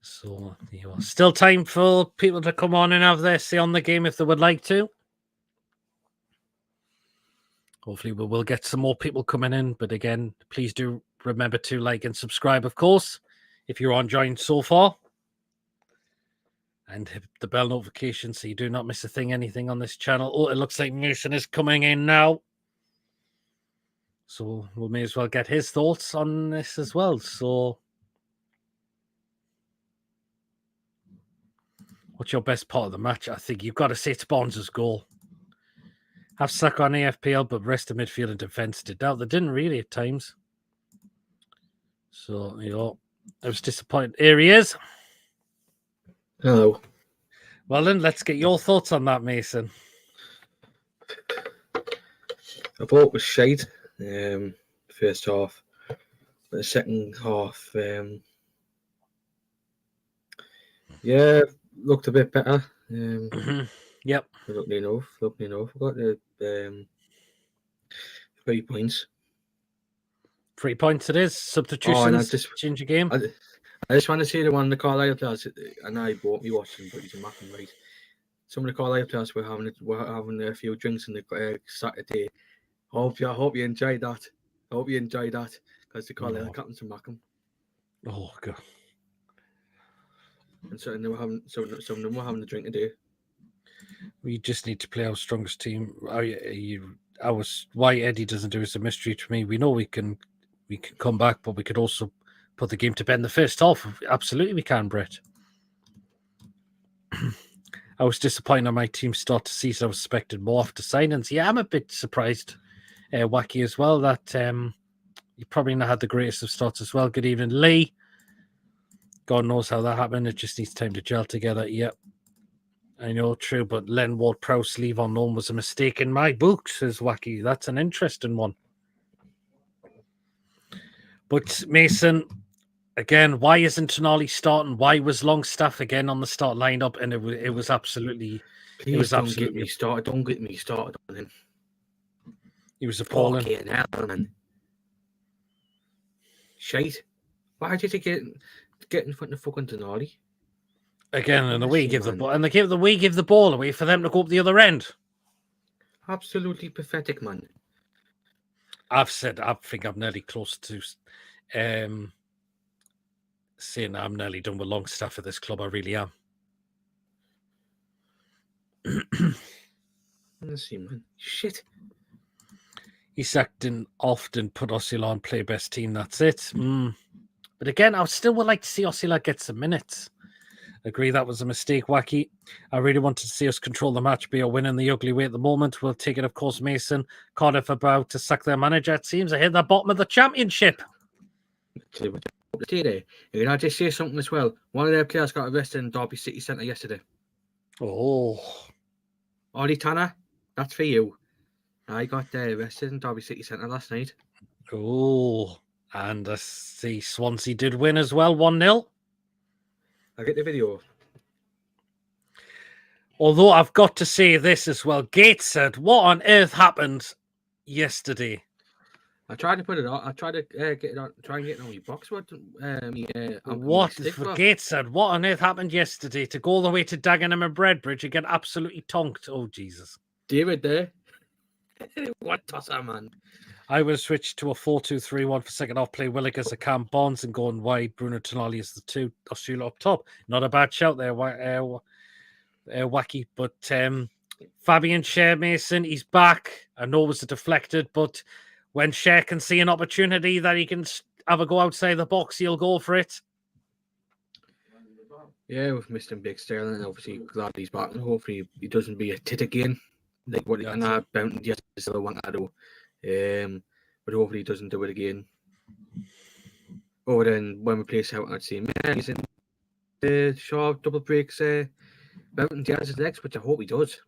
So, still time for people to come on and have their say on the game if they would like to. Hopefully, we will get some more people coming in. But again, please do remember to like and subscribe, of course, if you're enjoying so far. And hit the bell notification so you do not miss anything on this channel. Oh, it looks like Mason is coming in now. So we may as well get his thoughts on this as well. So, what's your best part of the match? I think you've got to say it's Barnes' goal. Have Saka on AFPL, but rest of midfield and defence did that. They didn't really at times. So, I was disappointed. Here he is. Hello. Well, then, let's get your thoughts on that, Mason. I thought it was shite. First half. The second half, looked a bit better. Yep. Luckily enough. I got the 3 points. 3 points it is. Substitutions, change the game. I just want to see the one of the Carlisle players, and I bought me watching, but he's a Mac and right. Some of the Carlisle players were having a few drinks on the Saturday. I hope you enjoyed that. Because the Carlisle captains are Mackham. Oh god. And some of them were having a drink a day. We just need to play our strongest team. Why Eddie doesn't do it is a mystery to me. We know we can come back, but we could also put the game to bed in the first half. Absolutely, we can, Brett. I was disappointed on my team start to season. I was expecting more after signings. Yeah, I'm a bit surprised, Wacky, as well, that you probably not had the greatest of starts as well. Good evening, Lee. God knows how that happened. It just needs time to gel together. Yep. I know, true, but Len Ward-Prowse leave on loan was a mistake in my book, says Wacky. That's an interesting one. But Mason, again, why isn't Tonali starting? Why was Longstaff again on the start lineup? And it was absolutely... Please don't get me started. Don't get me started on him. He was appalling. Okay, now, man. Shite. Why did you get in front of fucking Tonali? Again, and the way give the ball, and they give the ball away for them to go up the other end. Absolutely pathetic, man. I think I'm nearly close to saying I'm nearly done with Longstaff at this club. I really am. Let's see, man. Shit. He's acting often, put Osila on, play best team. That's it. But again, I still would like to see Osila get some minutes. Agree that was a mistake, Wacky. I really wanted to see us control the match, be a win in the ugly way at the moment. We'll take it, of course, Mason. Cardiff about to sack their manager, it seems. I hit the bottom of the championship. Can I just say something as well? One of their players got arrested in Derby City Centre yesterday. Oh. Ollie Tanner, that's for you. I got arrested in Derby City Centre last night. Oh. And I see Swansea did win as well, 1-0. I'll get the video. Although I've got to say this as well. Gates said, what on earth happened yesterday? I tried to put it on. I tried to get it on. Try and get it on my box. What? What? Gates said, what on earth happened yesterday to go all the way to Dagenham and Bredbridge and get absolutely tonked? Oh, Jesus. David there. What tosser, man. I would have switched to a 4-2-3-1 for second half, play Willock as a Cam Bonds and going wide, Bruno Tonali as the 2, Australia up top. Not a bad shout there, Wacky. But Fabian Schär Mason, he's back. I know it was deflected, but when Schär can see an opportunity that he can have a go outside the box, he'll go for it. Yeah, we've missed him big Sterling, and obviously glad he's back, and hopefully he doesn't be a tit again. Like what and I bounced yesterday, so I want to do. But hopefully he doesn't do it again. Or then when we play Southampton, I'd say, man, he's in the sharp double breaks Mountain Diaz's legs, which I hope he does.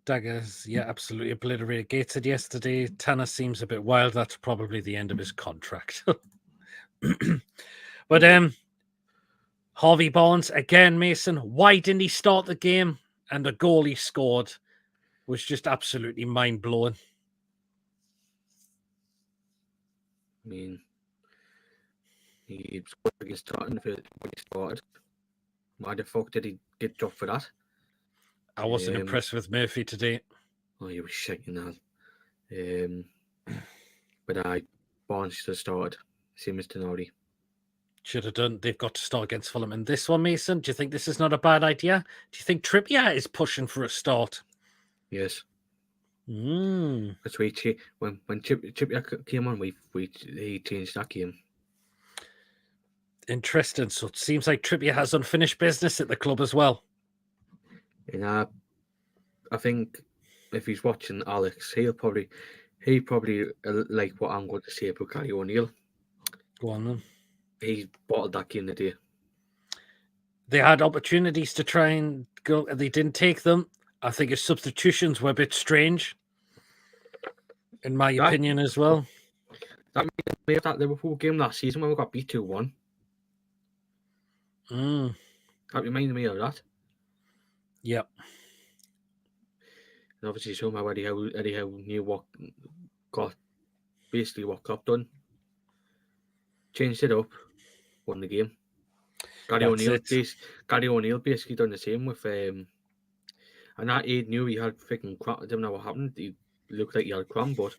Daggers, yeah, absolutely obliterated. Gates said yesterday, Tanner seems a bit wild. That's probably the end of his contract. But Harvey Barnes, again, Mason, why didn't he start the game? And the goal he scored was just absolutely mind-blowing. I mean, he scored against Tottenham when he started. Why the fuck did he get dropped for that? I wasn't impressed with Murphy today. Oh, he was shaking that. But Barnes should have started. Same as Tonali. Should have done. They've got to start against Fulham. And this one, Mason, do you think this is not a bad idea? Do you think Trippier is pushing for a start? Yes. That's when Trippier came on, he changed that game. Interesting. So it seems like Trippier has unfinished business at the club as well. And I think if he's watching Alex, he probably like what I'm going to say about Gary O'Neill. Go on then. He bottled that game today. They had opportunities to try and go, and they didn't take them. I think his substitutions were a bit strange, in my opinion, as well. That made that Liverpool game last season when we got beat 2-1. That reminded me of that. Yep. And obviously somehow Eddie Howe knew what Klopp done. Changed it up, won the game. Gary O'Neill basically done the same with and that he knew he had freaking cramp. I don't know what happened. He looked like he had cramp, but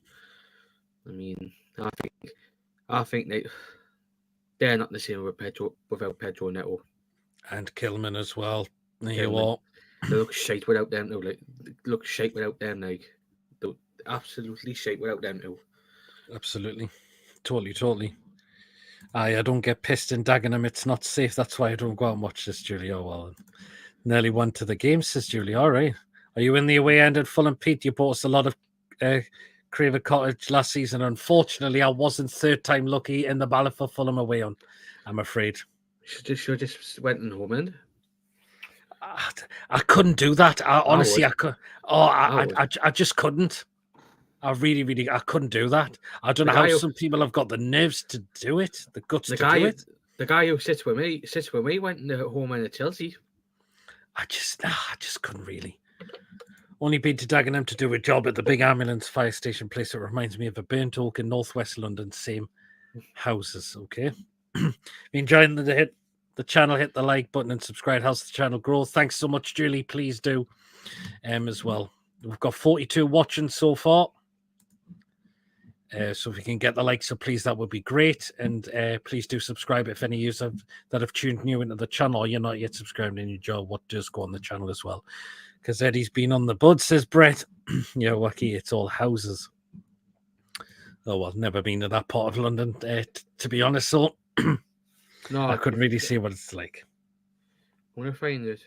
I mean, I think they're not the same without Pedro Neto. And Kilman as well. They look shite without them. Absolutely shite without them too. Absolutely. Totally. I don't get pissed in Dagenham. It's not safe. That's why I don't go out and watch this, Julie. Oh, well. Nearly went to the game, says Julie. All right. Are you in the away end at Fulham, Pete? You bought us a lot of Craven Cottage last season. Unfortunately, I wasn't third time lucky in the ballot for Fulham away on, I'm afraid. Should just went in home end. I couldn't do that. I could. I just couldn't. I really, I couldn't do that. I don't know how some people have got the nerves to do it, the guts to do it. The guy who sits with me went in the home end at Chelsea. I just couldn't really. Only been to Dagenham to do a job at the big ambulance fire station place. It reminds me of a burnt oak in northwest London. Same houses. Okay. Enjoying the channel, hit the like button and subscribe. Helps the channel grow. Thanks so much, Julie. Please do as well. We've got 42 watching so far. So if we can get the likes, so please, that would be great. And please do subscribe if any of you that have tuned new into the channel or you're not yet subscribed and you enjoy what does go on the channel as well. Because Eddie's been on the bud, says Brett. Yeah, Wacky, it's all houses. Oh, well, never been to that part of London, to be honest. So no, I couldn't really see what it's like. I'm gonna find it.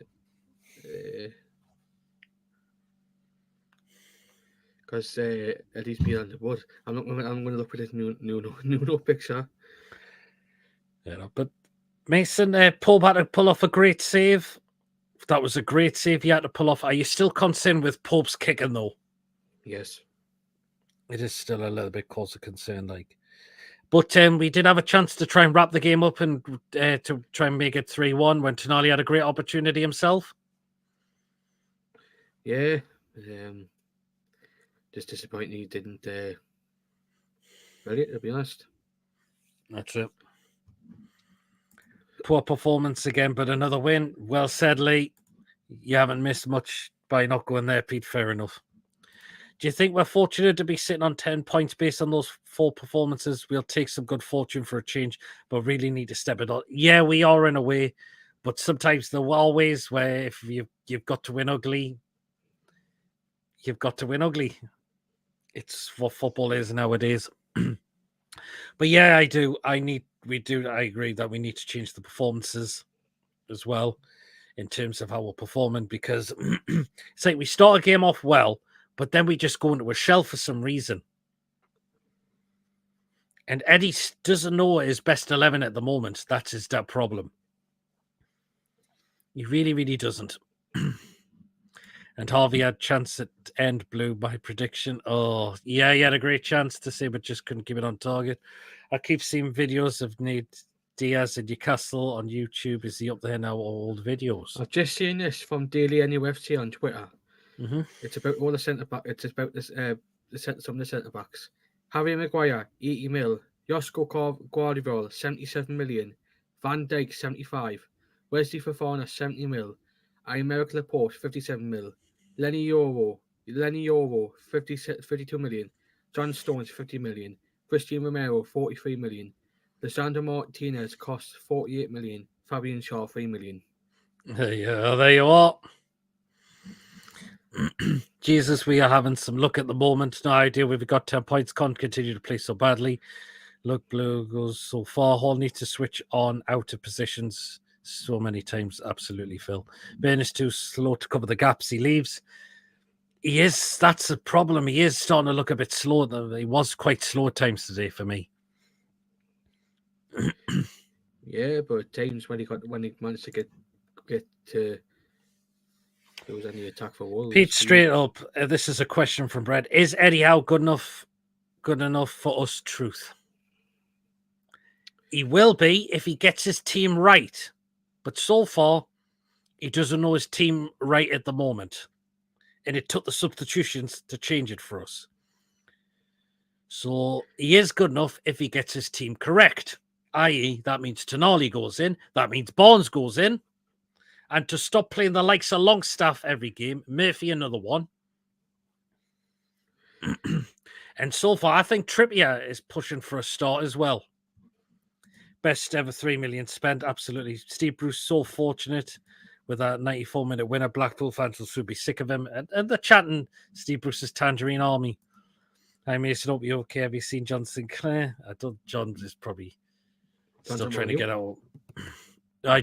Because Eddie's been on the board. I'm gonna look at his new picture. Yeah, but Mason, Pope had to pull off a great save. That was a great save he had to pull off. Are you still concerned with Pope's kicking though? Yes. It is still a little bit cause of concern, like. But we did have a chance to try and wrap the game up and to try and make it 3-1 when Tonali had a great opportunity himself. Yeah. Just disappointing he didn't ready, to be honest. That's it. Poor performance again, but another win. Well said, Lee. You haven't missed much by not going there, Pete. Fair enough. Do you think we're fortunate to be sitting on 10 points based on those 4 performances? We'll take some good fortune for a change, but really need to step it up. Yeah, we are in a way, but sometimes there are ways where if you've got to win ugly, you've got to win ugly. It's what football is nowadays. But yeah, I agree that we need to change the performances as well in terms of how we're performing, because it's like we start a game off well, but then we just go into a shell for some reason. And Eddie doesn't know his best 11 at the moment. That's his problem. He really, really doesn't. And Harvey had a chance at end, blew my prediction. Oh, yeah, he had a great chance to say, but just couldn't keep it on target. I keep seeing videos of Nate Diaz in Newcastle on YouTube. Is he up there now? Old videos. I've just seen this from Daily NUFC on Twitter. Mm-hmm. It's about all the centre back. It's about this some of the centre backs. Harry Maguire, 80 mil. Josko Guardiola, 77 million. Van Dijk, 75. Wesley Fofana, 70 mil. Aymeric Laporte, 57 mil. Lenny Euro, 32 million. John Stones, 50 million. Christian Romero, 43 million. Lisandro Martinez cost 48 million. Fabian Shaw, 3 million. Yeah, there you are. Jesus, we are having some luck at the moment. No idea we've got 10 points. Can't continue to play so badly. Look, Blue goes so far. Hall needs to switch on out of positions so many times. Absolutely, Phil. Ben is too slow to cover the gaps. He leaves. He is. That's a problem. He is starting to look a bit slow. He was quite slow at times today for me. Yeah, but at times when he managed to get to. There was any attack for Wolves. Pete, straight up, this is a question from Brett. Is Eddie Howe good enough for us? Truth. He will be if he gets his team right. But so far, he doesn't know his team right at the moment. And it took the substitutions to change it for us. So he is good enough if he gets his team correct. I.e., that means Tonali goes in. That means Barnes goes in. And to stop playing the likes of Longstaff every game, Murphy another one. And so far, I think Trippier is pushing for a start as well. Best ever 3 million spent, absolutely. Steve Bruce, so fortunate with that 94-minute winner. Blackpool fans will soon be sick of him. And they're chanting Steve Bruce's Tangerine Army. Hi, Mason, hope you're okay. Have you seen John Sinclair? I don't. John is probably still trying to get out.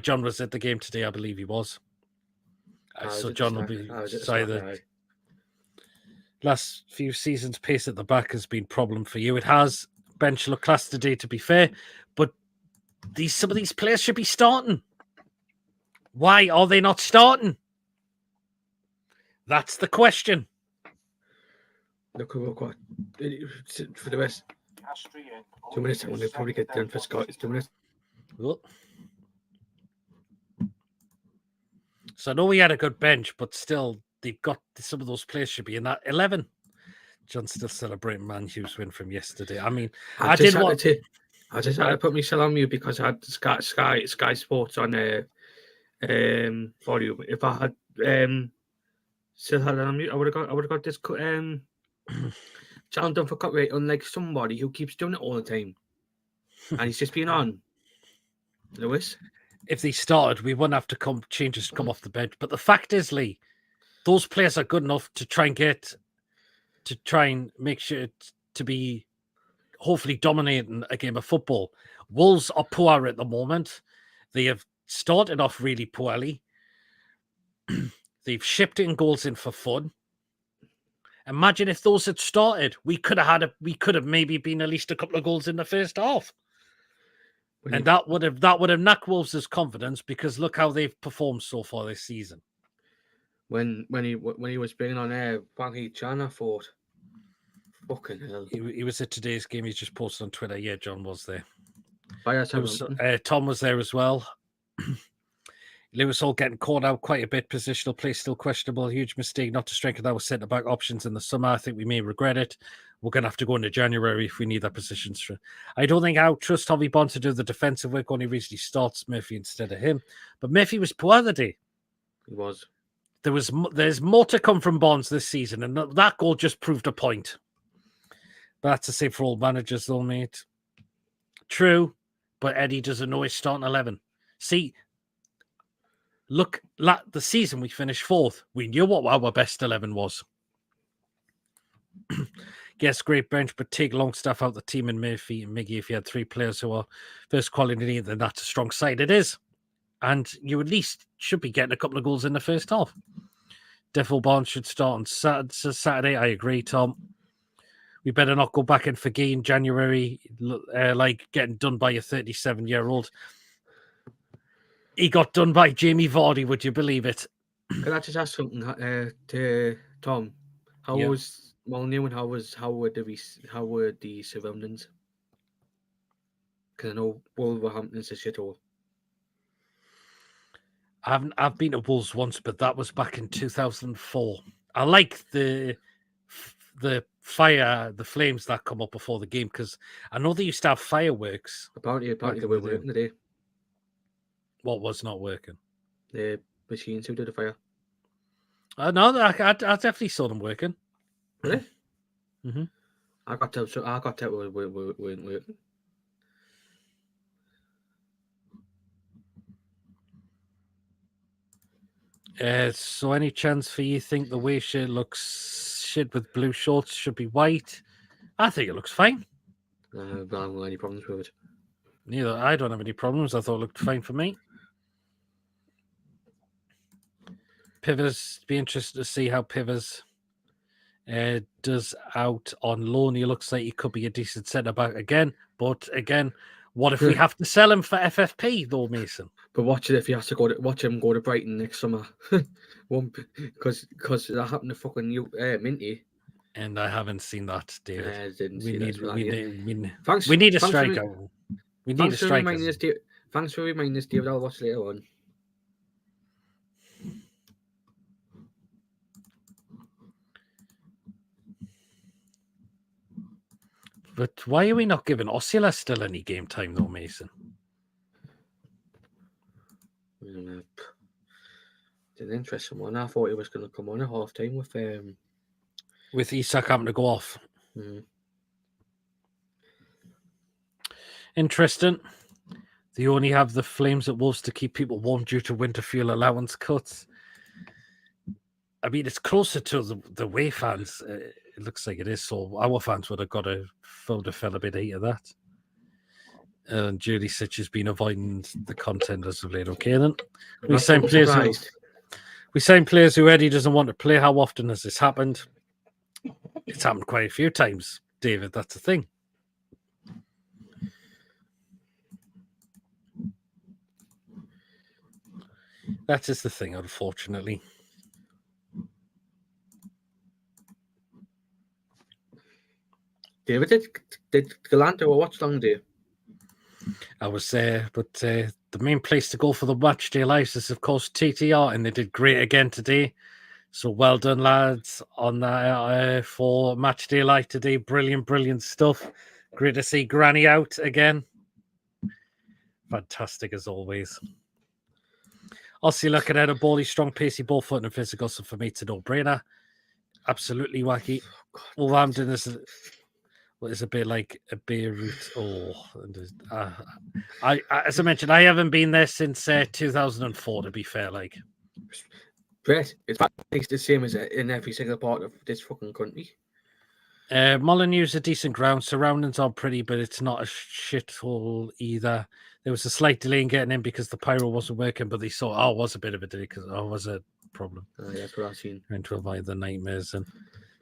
John was at the game today, I believe he was. So John will be. Sorry, the last few seasons' pace at the back has been a problem for you. It has. Bench looked class today, to be fair, but some of these players should be starting. Why are they not starting? That's the question. Look who we've got for the rest. 2 minutes, and we'll probably get done for Scott. It's 2 minutes. Well. So I know we had a good bench, but still, they've got some of those players should be in that 11. John's still celebrating Man Hughes' win from yesterday. I mean, I just had to put myself on mute because I had Sky Sports on volume. If I had still had it on mute, I would have got this channel done for copyright. Unlike somebody who keeps doing it all the time, and he's just been on. Lewis. If they started, we wouldn't have to changes to come off the bench. But the fact is, Lee, those players are good enough to try and make sure to be hopefully dominating a game of football. Wolves are poor at the moment. They have started off really poorly. They've shipped in goals in for fun. Imagine if those had started, we could have maybe been at least a couple of goals in the first half. And that would have knocked Wolves' confidence, because look how they've performed so far this season. When he was bringing on Banky Chan, I thought, fucking hell. He was at today's game. He's just posted on Twitter. Yeah, John was there. Tom was there as well. Lewis Hall getting caught out quite a bit. Positional play still questionable. Huge mistake not to strengthen our centre-back options in the summer. I think we may regret it. We're going to have to go into January if we need that position. I don't think I'll trust Hovey Bond to do the defensive work when he recently starts Murphy instead of him. But Murphy was poor the day. He was. There's more to come from Bonds this season, and that goal just proved a point. But that's the same for all managers, though, mate. True, but Eddie doesn't know his starting 11. See, look, the season we finished fourth. We knew what our best 11 was. Yes, great bench, but take Longstaff out the team and Murphy and Miggy. If you had 3 players who are first quality, then that's a strong side. It is. And you at least should be getting a couple of goals in the first half. Devil Barnes should start on Saturday. I agree, Tom. We better not go back in for Gay in January, like getting done by a 37-year-old. He got done by Jamie Vardy, would you believe it? Can I just ask something to Tom? How was Molineux, and how were the surroundings? Because I know Wolverhampton's a shithole. I've been to Wolves once, but that was back in 2004. I like the fire, the flames that come up before the game, because I know they used to have fireworks. Apparently they were working today. What was not working? The machines who did the fire. No, I definitely saw them working. Really? Mm-hmm. I got to weren't working. So any chance for you think the way shirt looks shit with blue shorts should be white? I think it looks fine. I don't have any problems with it. Neither. I don't have any problems. I thought it looked fine for me. Pivers, be interested to see how Pivers does out on loan. He looks like he could be a decent centre-back again. But again, what if we have to sell him for FFP, though, Mason? But watch it if he has to watch him go to Brighton next summer. Because that happened to fucking Minty. And I haven't seen that, David. I didn't we see need, that. we need a striker. We need a striker. Thanks for reminding us, David. I'll watch later on. But why are we not giving Osula still any game time, though, Mason? It's an interesting one. I thought he was going to come on at half time with Isak having to go off. Interesting. They only have the Flames at Wolves to keep people warm due to winter fuel allowance cuts. I mean, it's closer to the away fans. It looks like it is. So our fans would have got a felt a bit heat of that. And Julie Sitch has been avoiding the content as of late. Okay, then we sign players who Eddie doesn't want to play. How often has this happened? It's happened quite a few times, David. That's the thing. That is the thing, unfortunately. David, did Galante or watch long day? I was there, but the main place to go for the match day lives is, of course, TTR, and they did great again today. So well done, lads, on that for match day live today. Brilliant stuff. Great to see Granny out again. Fantastic as always. Aussie looking at a bally, strong, pacey, ball foot and physical. So for me, it's a no-brainer. Absolutely wacky. Wolverhampton is a bit like a Beirut. As I mentioned, I haven't been there since 2004. To be fair, like, Brett, it's the same as in every single part of this fucking country. Molineux is a decent ground. Surroundings are pretty, but it's not a shithole either. There was a slight delay in getting in because the pyro wasn't working, but they saw it was a bit of a delay because problem. That's what I've seen. Trying to avoid the nightmares, and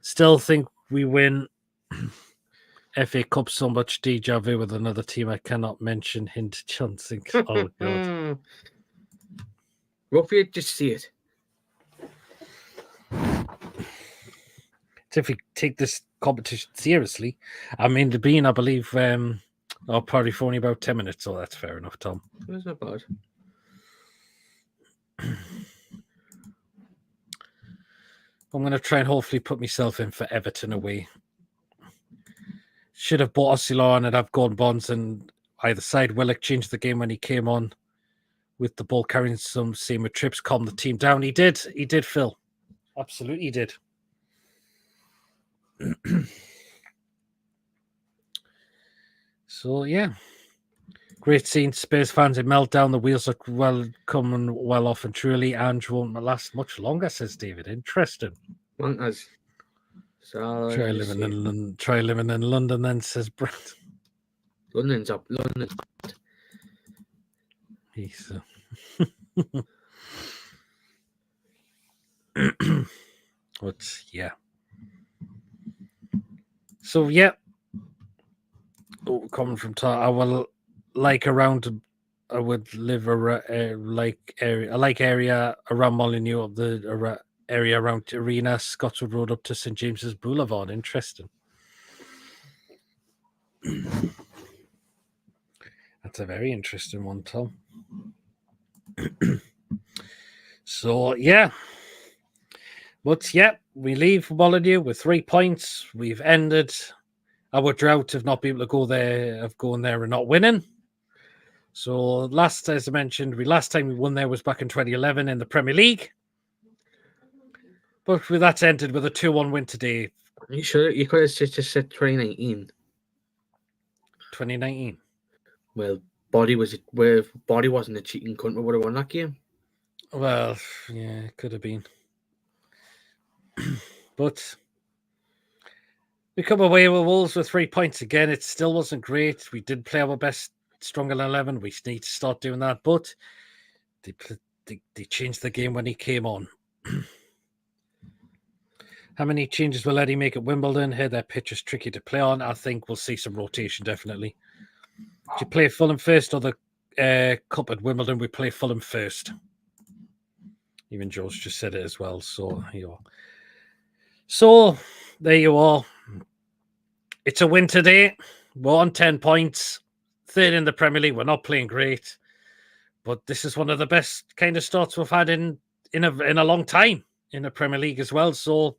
still think we win FA Cup. So much deja vu with another team I cannot mention. Hint Johnson. Oh god. Roughly, just see it. So if we take this competition seriously, I mean, the being, I believe, probably for only about 10 minutes, so that's fair enough, Tom. That's not bad. I'm going to try and hopefully put myself in for Everton away. Should have bought Oscillon and have gone Bonds and either side. Willock changed the game when he came on with the ball carrying some same with trips, calm the team down. He did, Phil. Absolutely did. So, yeah. Great scene. Spurs fans in meltdown. The wheels are well coming well off and truly. Ange won't last much longer, says David. Interesting. As so Try living in London, then, says Brent. London's up. London's bad. He's but yeah. So yeah. Oh, coming from I will like around. I would live a like area around Molineux of the area around Arena, Scotswood Road up to St James's Boulevard. Interesting. That's a very interesting one, Tom. So yeah. But yeah, we leave Molineux with 3 points. We've ended our drought of not being able to go there, of going there and not winning. So as I mentioned, last time we won there was back in 2011 in the Premier League. But that's ended with a 2-1 win today. You sure you could have just said 2019? 2019. Well, Body wasn't a cheating cunt. We would have won that game. Well, yeah, it could have been. But we come away with Wolves with 3 points again. It still wasn't great. We did play our best stronger than 11. We need to start doing that. But they changed the game when he came on. How many changes will Eddie make at Wimbledon? Here, their pitch is tricky to play on. I think we'll see some rotation, definitely. Do you play Fulham first or the Cup at Wimbledon? We play Fulham first. Even George just said it as well. So, here you are. So, there you are. It's a win today. We're on 10 points. Third in the Premier League. We're not playing great. But this is one of the best kind of starts we've had in a long time in the Premier League as well. So,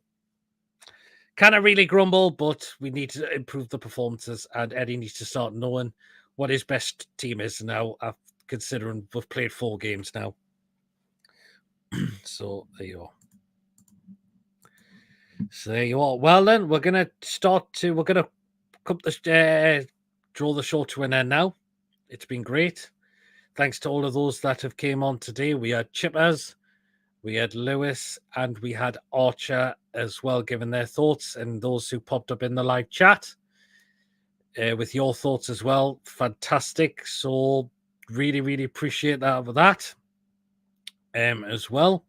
can't really grumble, but we need to improve the performances. And Eddie needs to start knowing what his best team is now, considering we've played 4 games now. So, there you are. So there you are. Well then, we're gonna draw the show to an end now. It's been great. Thanks to all of those that have came on today. We had Chippers, we had Lewis, and we had Archer as well, giving their thoughts, and those who popped up in the live chat with your thoughts as well. Fantastic. So really, really appreciate that with that as well.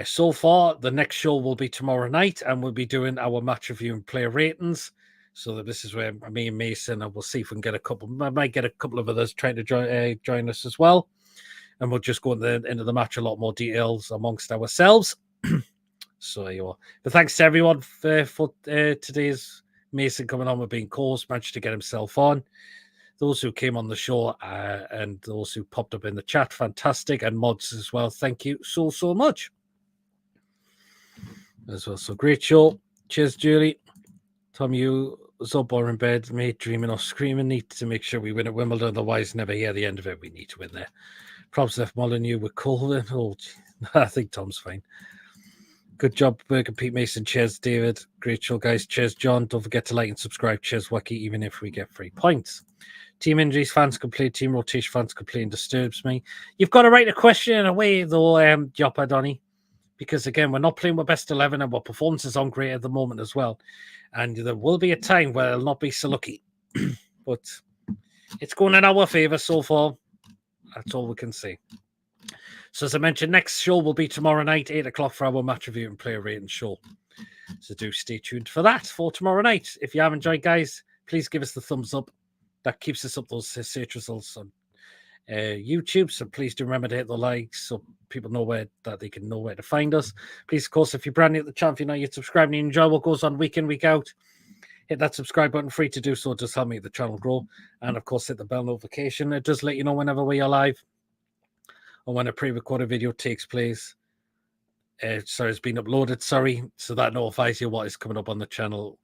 So far, the next show will be tomorrow night, and we'll be doing our match review and player ratings. So that this is where me and Mason, and we'll see if we can get I might get a couple of others trying to join us as well. And we'll just go into the match a lot more details amongst ourselves. So there you are. But thanks to everyone for today's Mason coming on with being course, managed to get himself on. Those who came on the show and those who popped up in the chat, fantastic. And mods as well. Thank you so much. As well. So great show. Cheers, Julie. Tom, you was up or in bed, mate, dreaming or screaming. Need to make sure we win at Wimbledon, otherwise never hear the end of it. We need to win there. Props left Molineux with Colvin. Oh, I think Tom's fine. Good job, Burger Pete Mason. Cheers, David. Great show, guys. Cheers, John. Don't forget to like and subscribe. Cheers, Wacky, even if we get 3 points. Team injuries, fans complain. Team rotation, fans complain. Disturbs me. You've got to write a question in a way, though, Joppa Donny. Because, again, we're not playing with best 11 and our performances aren't great at the moment as well. And there will be a time where it'll not be so lucky. But it's going in our favour so far. That's all we can say. So as I mentioned, next show will be tomorrow night, 8 o'clock for our match review and player rating show. So do stay tuned for that for tomorrow night. If you have enjoyed, guys, please give us the thumbs up. That keeps us up those search results on YouTube. So please do remember to hit the likes so people know that they can know where to find us. Please, of course, if you're brand new to the channel, if you're not yet subscribed and you enjoy what goes on week in, week out, hit that subscribe button, free to do so. Just help make the channel grow. And of course, hit the bell notification. It does let you know whenever we are live or when a pre-recorded video takes place. Sorry, it's been uploaded. Sorry, so that notifies you what is coming up on the channel.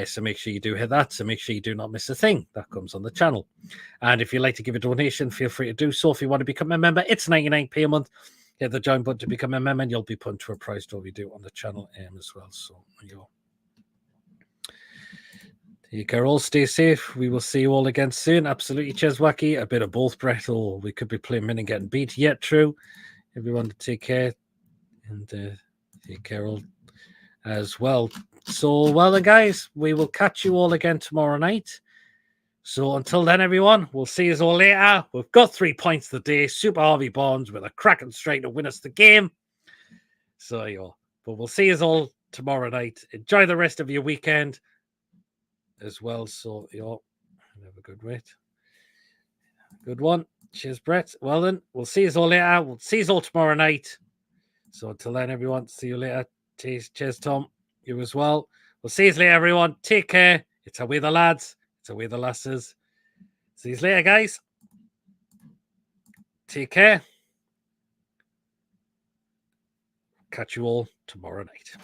So make sure you do hit that. So make sure you do not miss a thing that comes on the channel. And if you'd like to give a donation, feel free to do so. If you want to become a member, it's 99p a month. Hit the join button to become a member, and you'll be put into a prize draw we do on the channel as well. So there you go. Take care, all. Stay safe. We will see you all again soon. Absolutely. Cheers, Wacky. A bit of both, Brett, or we could be playing min and getting beat. Yet true. Everyone, take care. And take care all as well. So, well then, guys, we will catch you all again tomorrow night. So until then, everyone, we'll see you all later. We've got 3 points today. Super Harvey Barnes with a cracking strike to win us the game. So, yeah. But we'll see you all tomorrow night. Enjoy the rest of your weekend as well. So, yeah, have a good wait. Good one. Cheers, Brett. Well then, we'll see you all later. We'll see you all tomorrow night. So until then, everyone, see you later. Cheers, Tom. You as well. We'll see you later, everyone. Take care. It's away the lads. It's away the lasses. See you later, guys. Take care. Catch you all tomorrow night.